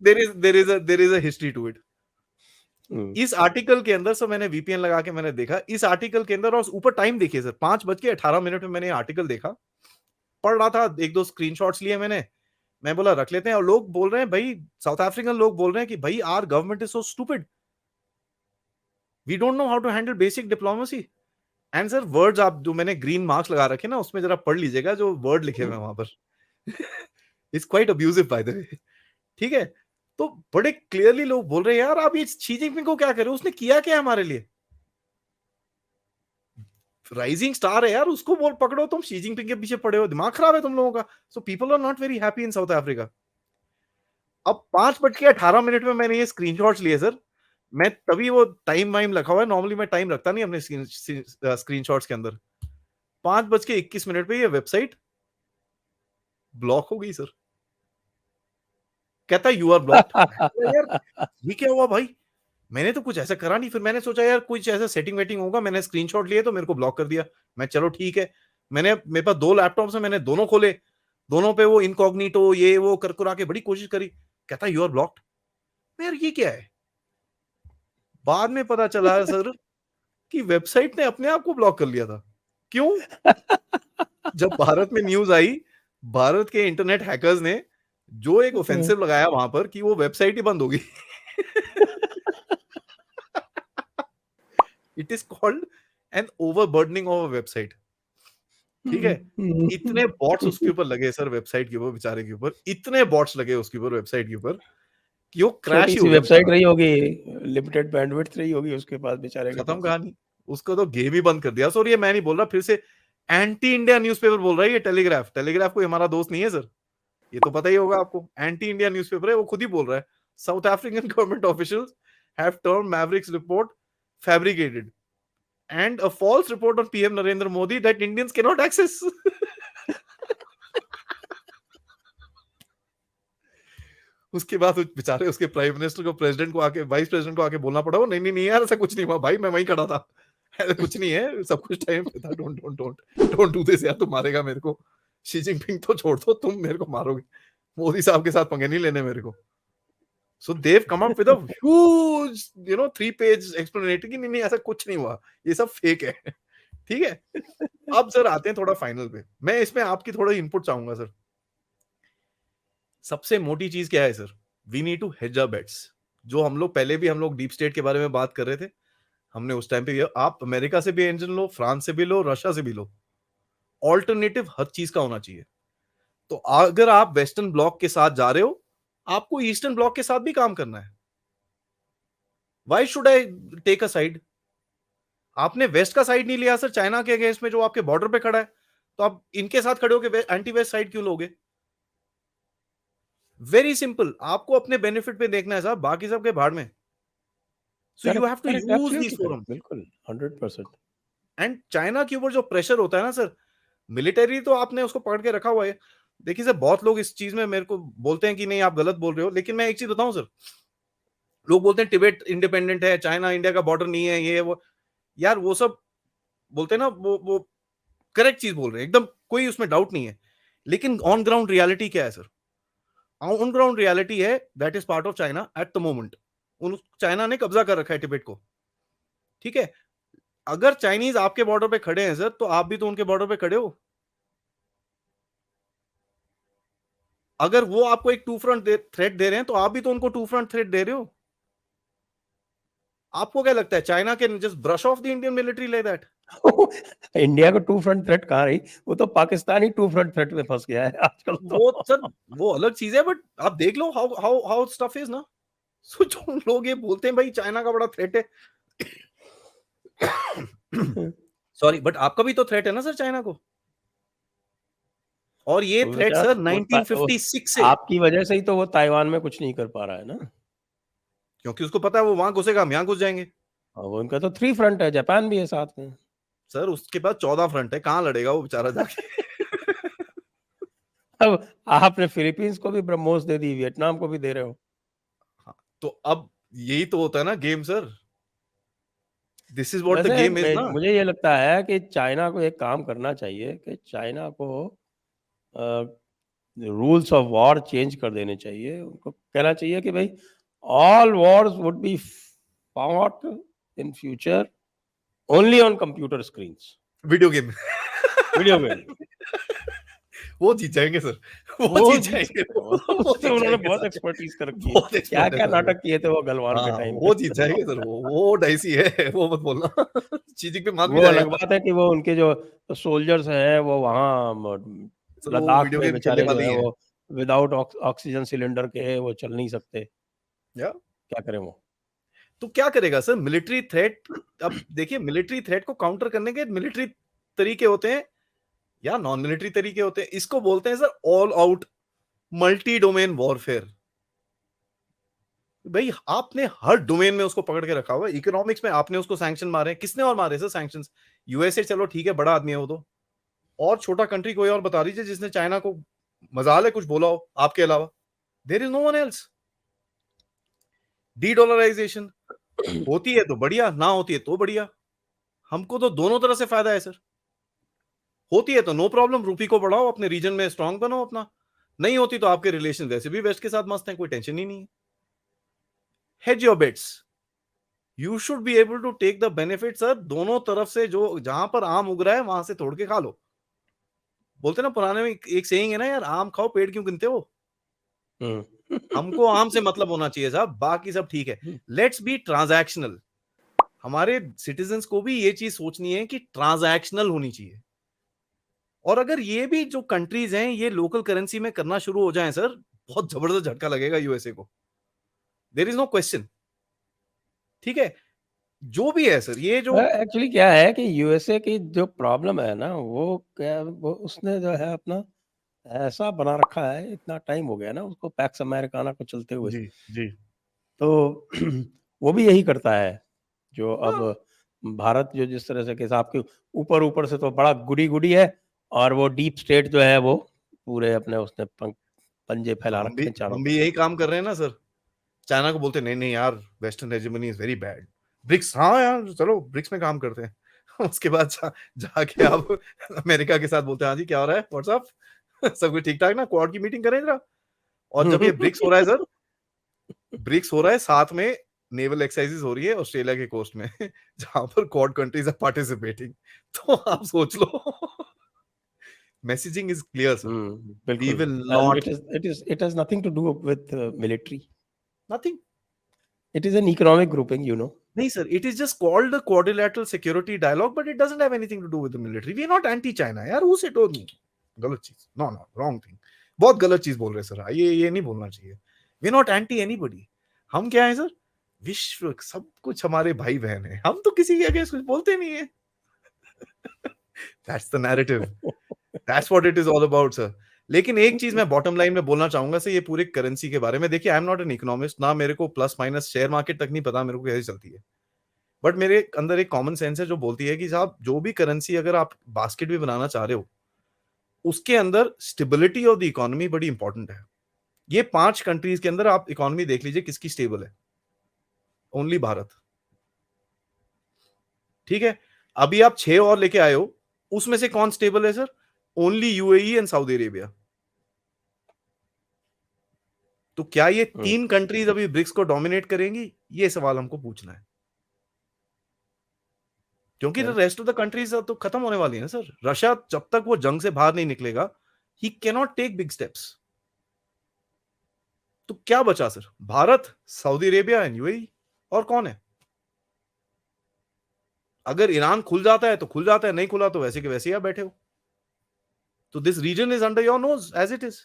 there is a history to it. इस आर्टिकल के अंदर सर, मैंने VPN लगा के मैंने देखा इस आर्टिकल के अंदर, और ऊपर टाइम देखिए सर, 5:18 में मैंने आर्टिकल देखा, पढ़ रहा था, एक दो स्क्रीनशॉट्स लिए मैंने, मैं बोला रख लेते हैं। और लोग बोल रहे हैं भाई, साउथ अफ्रीकन लोग बोल रहे हैं कि भाई our government is so stupid, we don't know how to handle basic diplomacy. And sir words आप जो मैंने ग्रीन मार्क्स लगा रखे ना, उसमें जरा पढ़ लीजिएगा जो वर्ड लिखे हुए हैं वहां पर। It's quite abusive by the way. ठीक है, तो बड़े क्लियरली लोग बोल रहे हैं यार आप ये शी जिनपिंग को क्या कर रहे हो, उसने किया क्या हमारे लिए? राइजिंग स्टार है यार, उसको बोल पकड़ो, तुम शी जिनपिंग के पीछे पड़े हो, दिमाग खराब है तुम लोगों का। So people are not very happy in South Africa. अब 5:18 में मैंने ये स्क्रीनशॉट्स लिए सर, मैं तभी वो टाइम वाइम रखा हुआ है, नॉर्मली मैं टाइम रखता नहीं अपने स्क्रीनशॉट्स के अंदर। 5:21 पे ये वेबसाइट ब्लॉक हो गई सर। कहता है यू आर ब्लॉक्ड। यार ये क्या हुआ भाई, मैंने तो कुछ ऐसा करा नहीं। फिर मैंने सोचा यार कुछ ऐसा सेटिंग वेटिंग होगा, मैंने स्क्रीनशॉट लिए तो मेरे को ब्लॉक कर दिया। मैं चलो ठीक है, मेरे पास 2 लैपटॉप्स है, मैंने दोनों खोले, दोनों पे वो इनकॉग्निटो ये वो कर के बड़ी कोशिश करी, कहता यू आर ब्लॉक्ड। यार ये क्या है? बाद में पता चला सर कि वेबसाइट ने अपने आप को ब्लॉक कर लिया था। क्यों? जब भारत में न्यूज आई, भारत के इंटरनेट हैकर्स ने जो एक ऑफेंसिव लगाया वहां पर कि वो वेबसाइट ही बंद होगी। It is called an overburdening of a website. ठीक है, इतने बॉट्स उसके ऊपर लगे सर, वेबसाइट के ऊपर, बेचारे के ऊपर इतने बॉट्स लगे उसके ऊपर, वेबसाइट के ऊपर, कि वो क्रैश छोटी ही सी हो गया वेबसाइट बेचारा। रही होगी, लिमिटेड बैंडविड्थ रही होगी उसके पास बेचारे के खत्म पास। कहानी, उसको तो गेम ही बंद कर दिया। सर ये मैं नहीं बोल रहा, फिर से एंटी इंडिया न्यूज़पेपर बोल रहा है ये, टेलीग्राफ। टेलीग्राफ कोई हमारा दोस्त नहीं है सर, ये तो पता ही होगा आपको। एंटी इंडिया न्यूज़पेपर है, वो खुद ही बोल रहा है, south African government officials have termed Mavericks report fabricated and a false report on PM Narendra Modi that Indians cannot access. उसके बाद बेचारे उसके प्राइम मिनिस्टर को, प्रेसिडेंट को आके, वाइस प्रेसिडेंट को आके बोलना पड़ा, वो नहीं नहीं नहीं यार ऐसा कुछ नहीं हुआ भाई, मैं वहीं खड़ा था, ऐसा कुछ नहीं है, सब कुछ टाइम पे था, don't don't don't don't do this यार, तुम मारेगा मेरे को, शी जिनपिंग तो छोड़ दो, तुम मेरे को मारोगे, मोदी साहब के साथ पंगे नहीं लेने मेरे को। So they've come up with a huge, 3 page explanation कि नहीं नहीं ऐसा कुछ नहीं हुआ, ये सब फेक है। ठीक है, अब सर आते हैं थोड़ा फाइनल पे, मैं इसमें आपकी थोड़ा इनपुट चाहूंगा सर। सबसे मोटी चीज क्या है sir? We need to hedge our bets. जो हम लोग पहले भी, हम लोग डीप स्टेट के बारे में बात कर रहे थे, हमने उस टाइम पे, आप अमेरिका से भी इंजन लो, फ्रांस से भी लो, रशिया से भी लो, ऑल्टरनेटिव हर चीज का होना चाहिए। तो अगर आप वेस्टर्न ब्लॉक के साथ जा रहे हो, आपको ईस्टर्न ब्लॉक के साथ भी काम करना है। Why should I take a side? आपने वेस्ट का साइड नहीं लिया सर चाइना के अगेंस्ट में, जो आपके बॉर्डर पे खड़ा है, तो आप इनके साथ खड़े होकर एंटी वेस्ट साइड क्यों लोगे? वेरी सिंपल, आपको अपने बेनिफिट पे देखना है साहब, बाकी सबके भाड़ में। So you have correct to correct, use these absolutely correct, forums. बिल्कुल 100%। एंड चाइना के ऊपर जो प्रेशर होता है ना सर, मिलिटरी तो आपने उसको पकड़ के रखा हुआ है। देखिए सर, बहुत लोग इस चीज में मेरे को बोलते हैं कि नहीं आप गलत बोल रहे हो, लेकिन मैं एक चीज बताऊं सर, लोग बोलते हैं टिबेट इंडिपेंडेंट है, चाइना इंडिया का बॉर्डर नहीं है, ये वो, यार वो सब बोलते हैं ना, वो करेक्ट चीज बोल रहे हैं एकदम, कोई उसमें डाउट नहीं है। लेकिन ऑन ग्राउंड रियलिटी क्या है सर? ऑन ग्राउंड रियलिटी है that is part of China at the moment. उन चाइना ने कब्जा कर रखा है टिबेट को। ठीक है, अगर चाइनीज आपके बॉर्डर पे खड़े हैं सर, तो आप भी तो उनके बॉर्डर पे खड़े हो। अगर वो आपको एक टू फ्रंट थ्रेट दे रहे हैं, तो आप भी तो उनको टू फ्रंट थ्रेट दे रहे हो। आपको क्या लगता है China can just brush off the Indian military like that? India को टू फ्रंट थ्रेट कहाँ रही, वो तो पाकिस्तान ही टू फ्रंट थ्रेट में फंस गया है आजकल तो। वो सर, वो अलग चीज है, बट आप देख लो how how how stuff is ना। सो जो लोग ये बोलते हैं भाई चाइना का बड़ा थ्रेट है, सॉरी बट आपका भी तो थ्रेट है ना सर चाइना को। और ये वो थ्रेट बेचारा सर वो 1956 से, आपकी वजह से ही तो वो ताइवान में कुछ नहीं कर पा रहा है ना। क्योंकि उसको पता है वो वहां घुसेगा, हम यहां घुस जाएंगे। वो उनका तो थ्री फ्रंट है, जापान भी है साथ में। सर उसके पास 14 फ्रंट है, कहां लड़ेगा वो बेचारा जाके? अब आपने फिलीपींस को भी ब्रह्मोस दे दी, वियतनाम को भी दे रहे हो। हाँ, तो अब यही तो होता है ना game sir, this is what the वैसे गेम इज ना। मुझे ये लगता है कि चाइना को एक काम करना चाहिए कि चाइना को रूल्स ऑफ वॉर चेंज कर देने चाहिए। उनको कहना चाहिए कि भाई all Wars would be fought in future only on computer screens, video game. Video game. वो जीत जाएंगे सर, वो वो जीत जीत जाएंगे, सकते हो वो उससे जीत उन्होंने जाएंगे बहुत सर, एक्सपर्टीज कर रखी है। बहुत क्या एक्सपर्ट है क्या सर वो। नाटक किए थे वो गलवान के हाँ टाइम पे। वो जीत जाएंगे सर, वो डाइसी है, वो मत बोलना। चीजिंग पे मान भी वो अलग जाएगा बात है कि वो उनके जो सोल्जर्स हैं वो वहाँ सर, वो लद्दाख वीडियो में गेम खेलने बेचारे जो वाले है ही हैं। वो विदाउट ऑक्सीजन सिलेंडर के वो चल नहीं सकते। या क्या करें वो। तो क्या करेगा सर मिलिट्री थ्रेट? अब देखिए, मिलिट्री थ्रेट को काउंटर करने के मिलिट्री तरीके होते हैं या नॉन मिलिट्री तरीके होते हैं। इसको बोलते हैं sir all out multi domain warfare. भाई आपने हर डोमेन में उसको पकड़ के रखा हुआ है। इकोनॉमिक्स में आपने उसको सैंक्शन मारे हैं, किसने और मारे सर सैंक्शन? यूएसए चलो ठीक है, बड़ा आदमी है वो तो, और छोटा कंट्री कोई और बता दीजिए जिसने चाइना को मजाल है कुछ बोला हो आपके अलावा। There is no one else. De dollarization होती है तो बढ़िया, ना होती है तो बढ़िया, हमको तो दोनों तरह से फायदा है सर। होती है तो नो प्रॉब्लम, रूपी को बढ़ाओ, अपने रीजन में स्ट्रांग बनो अपना। नहीं होती तो आपके रिलेशन वैसे भी वेस्ट के साथ मस्त हैं, कोई टेंशन ही नहीं है। Hedge your bets, you should be able to take the benefit sir, दोनों तरफ से। जो जहां पर आम उग रहा है वहां से तोड़ के खा लो। बोलते ना पुराने में एक सेइंग है ना यार, आम खाओ पेड़ क्यों गिनते हो। हमको आम से मतलब होना चाहिए साहब, बाकी सब ठीक है। Let's be transactional. हमारे सिटीजन्स को भी ये चीज सोचनी है कि ट्रांजैक्शनल होनी चाहिए। और अगर ये भी जो कंट्रीज हैं ये लोकल करेंसी में करना शुरू हो जाएं सर, बहुत जबरदस्त झटका लगेगा यूएसए को, देयर इज नो क्वेश्चन। ठीक है, जो भी है सर, ये जो एक्चुअली क्या है कि यूएसए की जो प्रॉब्लम है ना, वो क्या, वो उसने जो है अपना ऐसा बना रखा है, इतना टाइम हो गया ना उसको पैक्स अमेरिकाना को चलते हुए, जी जी तो वो भी यही करता है। जो अब हाँ, भारत जो जिस तरह से कि साहब के ऊपर ऊपर से तो बड़ा गुडी गुडी है, और वो डीप स्टेट जो है वो पूरे अपने उसने पंजे फैला रखे हैं चारों हम तरफ। भी यही काम कर रहे हैं ना सर। चाइना को बोलते नहीं नहीं यार, western hegemony is very bad. BRICS, हाँ यार चलो ब्रिक्स में काम करते हैं। उसके बाद जाके आप अमेरिका के साथ बोलते हैं हाँ जी क्या हो रहा है, व्हाट्सअप, सब कुछ ठीक ठाक ना, क्वाड की मीटिंग करें जरा। और जब ये ब्रिक्स हो रहा है सर, ब्रिक्स हो रहा है साथ में नेवल एक्सरसाइजेस हो रही है ऑस्ट्रेलिया के कोस्ट में, जहां पर क्वाड कंट्रीज आर पार्टिसिपेटिंग। तो आप सोच लो, messaging is clear sir, we बिल्कुल। Will and not, it has nothing to do with military, nothing. It is an economic grouping, you know. नहीं sir, it is just called the quadrilateral security dialogue, but it doesn't have anything to do with the military. We are not anti China यार, who said, oh गलत चीज, no no wrong thing, बहुत गलत चीज बोल रहे sir, ये नहीं बोलना चाहिए। We are not anti anybody। हम क्या है सर, विश्व सब कुछ हमारे भाई बहन है, हम तो किसी के अगेंस्ट कुछ बोलते नहीं है। That's the narrative, that's what it is all about sir। लेकिन एक चीज मैं बॉटम लाइन में बोलना चाहूंगा सर, ये पूरे करेंसी के बारे में, देखिए I am not an economist, ना मेरे को प्लस माइनस शेयर मार्केट तक नहीं पता मेरे को कैसे चलती है, बट मेरे अंदर एक कॉमन सेंस है जो बोलती है कि साहब जो भी करेंसी अगर आप बास्केट भी बनाना चाह रहे हो, उसके अंदर स्टेबिलिटी ऑफ द इकोनॉमी बड़ी इंपॉर्टेंट है। ये 5 कंट्रीज के अंदर आप इकोनॉमी देख लीजिए किसकी स्टेबल है, ओनली भारत। ठीक है, अभी आप 6 और लेके आए हो, उसमें से कौन स्टेबल है sir, only UAE and Saudi Arabia. तो क्या ये 3 कंट्रीज अभी ब्रिक्स को डोमिनेट करेंगी, ये सवाल हमको पूछना है, क्योंकि रेस्ट ऑफ द कंट्रीज तो खत्म होने वाली है सर। रशिया जब तक वो जंग से बाहर नहीं निकलेगा, he can not take big steps. तो क्या बचा sir, Bharat, Saudi Arabia and UAE, और कौन है। अगर ईरान खुल जाता है तो खुल जाता है, नहीं खुला तो वैसे के वैसे ही आप बैठे हो। तो this region is under your nose as it is.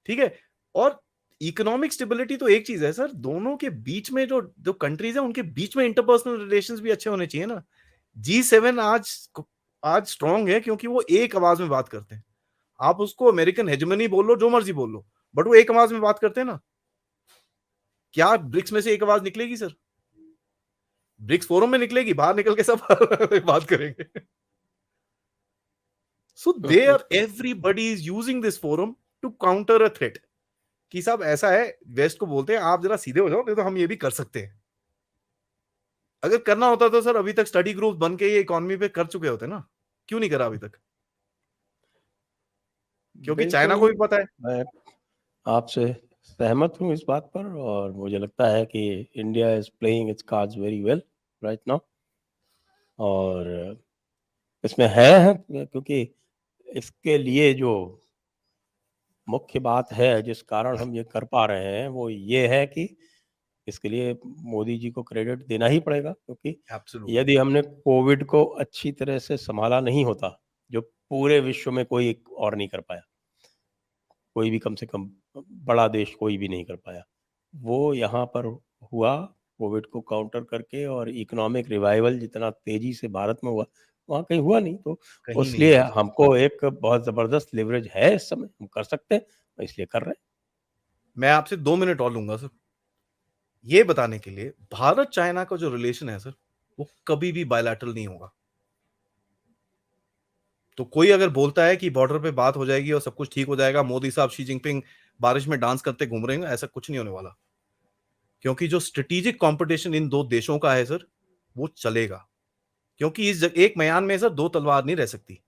ठीक है, और इकोनॉमिक स्टेबिलिटी तो एक चीज है सर, दोनों के बीच में जो जो कंट्रीज है उनके बीच में इंटरपर्सनल रिलेशंस भी अच्छे होने चाहिए ना। G7 आज स्ट्रांग है क्योंकि वो एक आवाज में बात करते हैं। आप उसको अमेरिकन हेजेमनी बोल लो, जो मर्जी बोल लो, बट वो एक आवाज में बात करते हैं ना। क्या ब्रिक्स में से एक आवाज निकलेगी सर, ब्रिक्स फोरम में निकलेगी, बाहर निकल के सब बात करेंगे। So they are, everybody is using this forum to counter a threat, कि साहब ऐसा है, वेस्ट को बोलते हैं आप जरा सीधे हो जाओ, नहीं तो हम ये भी कर सकते हैं। अगर करना होता तो सर अभी तक स्टडी ग्रुप बन के ये इकोनॉमी पे कर चुके होते ना, क्यों नहीं करा अभी तक, क्योंकि चाइना को बिल्कुल, भी पता है। मैं आपसे सहमत हूँ इस बात पर, और मुझे लगता है कि India is playing it's cards very well right now. और इसमें है क्योंकि इसके लिए जो मुख्य बात है, जिस कारण हम ये कर पा रहे हैं, वो ये है कि इसके लिए मोदी जी को क्रेडिट देना ही पड़ेगा, क्योंकि एब्सोल्युटली। यदि हमने कोविड को अच्छी तरह से संभाला नहीं होता, जो पूरे विश्व में कोई और नहीं कर पाया, कोई भी कम से कम बड़ा देश कोई भी नहीं कर पाया, वो यहाँ पर हुआ कोविड को काउंटर करके, और इकोनॉमिक रिवाइवल जितना तेजी से भारत में हुआ वहाँ कहीं हुआ नहीं। तो कहीं नहीं इसलिए हुआ सर। हमको एक बहुत ज़बरदस्त लिवरेज है इस समय, हम कर सकते हैं, इसलिए कर रहे हैं। मैं आपसे 2 मिनट और लूंगा सर, ये बताने के लिए भारत चाइना का जो रिलेशन है सर, वो कभी भी बायलैटरल नहीं होगा। तो कोई अगर बोलता है कि बॉर्डर पे बात हो जाएगी और सब कुछ ठीक हो जाएगा, मोदी साहब शी जिनपिंग बारिश में डांस करते घूम रहे हैं, ऐसा कुछ नहीं होने वाला। क्योंकि जो स्ट्रेटेजिक कंपटीशन इन दो देशों का है सर, वो चलेगा, क्योंकि इस एक म्यान में सर दो तलवार नहीं रह सकती,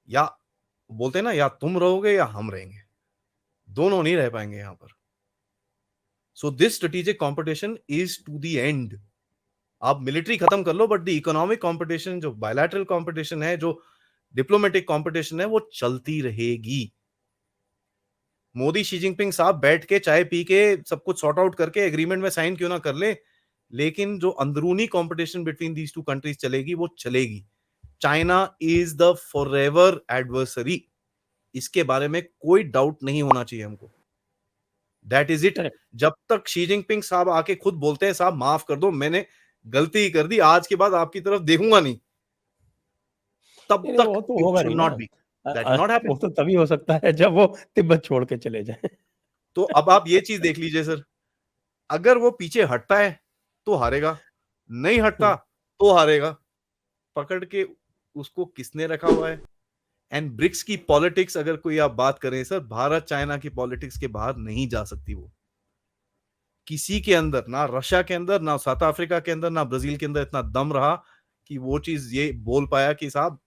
या बोलते हैं ना, या तुम रहोगे या हम रहेंगे, दोनों नहीं रह पाएंगे यहां पर। So this strategic competition is to the end. आप मिलिट्री खत्म कर लो, बट द इकोनॉमिक कंपटीशन, जो बायलैटरल कंपटीशन है, जो डिप्लोमेटिक कंपटीशन है, वो चलती रहेगी। मोदी शी जिनपिंग साहब बैठ के चाय पी के सब कुछ सॉर्ट आउट करके एग्रीमेंट में साइन क्यों ना कर ले, लेकिन जो अंदरूनी competition between these two countries चलेगी वो चलेगी। China is the forever adversary, इसके बारे में कोई डाउट नहीं होना चाहिए हमको। That is it. जब तक शी जिनपिंग साहब आके खुद बोलते हैं साहब माफ कर दो, मैंने गलती कर दी, आज के बाद आपकी तरफ देखूंगा नहीं, तब नहीं, तक वो तो इट होगा शुड नहीं नॉट ना। Be, that will not happen. वो तो तभी हो सकता है जब वो तिब्बत छोड़ के चले जाए। तो अब आप ये चीज देख लीजिए सर, अगर वो पीछे हटता है तो हारेगा, नहीं हटता तो हारेगा। पकड़ के उसको किसने रखा हुआ है? एंड ब्रिक्स की पॉलिटिक्स अगर कोई आप बात करें सर, भारत चाइना की पॉलिटिक्स के बाहर नहीं जा सकती वो। किसी के अंदर, ना रशिया के अंदर, ना साउथ अफ्रीका के अंदर, ना ब्राजील के अंदर इतना दम रहा कि वो चीज ये बोल पाया कि साहब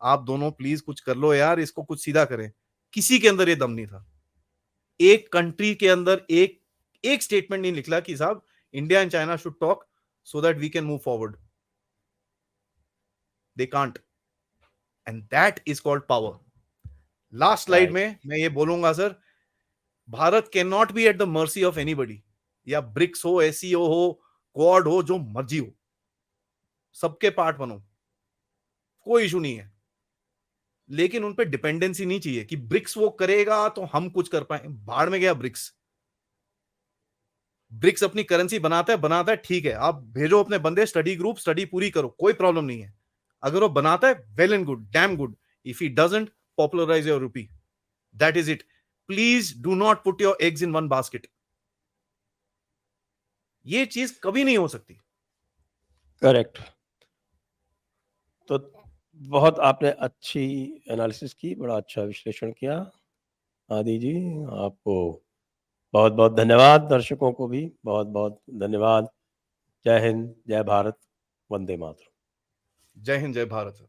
आप दोनों प्लीज कुछ कर लो यार, इसको कुछ सीधा करें। किसी के अंदर ये दम नहीं था। एक कंट्री के अंदर एक एक स्टेटमेंट नहीं निकला कि साहब India and China should talk so that we can move forward. They can't, and that is called power. Last slide में मैं ये बोलूंगा sir, Bharat can not be at the mercy of anybody, या ब्रिक्स हो, एससीओ हो, Quad हो, जो मर्जी हो, सबके पार्ट बनो, कोई इशू नहीं है। लेकिन उन पे डिपेंडेंसी नहीं चाहिए कि ब्रिक्स वो करेगा तो हम कुछ कर पाए। भाड़ में गया ब्रिक्स। ब्रिक्स अपनी करेंसी बनाता है ठीक है, आप भेजो अपने बंदे, स्टडी ग्रुप, स्टडी पूरी करो, कोई प्रॉब्लम नहीं है। अगर वो बनाता है, well and good, damn good. If he doesn't, popularise your rupee, that is it. Please do not put your eggs in one basket. ये चीज कभी नहीं हो सकती। करेक्ट। तो बहुत आपने अच्छी एनालिसिस की, बड़ा अच्छा विश्लेषण किया आदि जी, आपको बहुत बहुत धन्यवाद। दर्शकों को भी बहुत बहुत धन्यवाद। जय हिंद, जय भारत, वंदे मातरम। जय हिंद, जय भारत।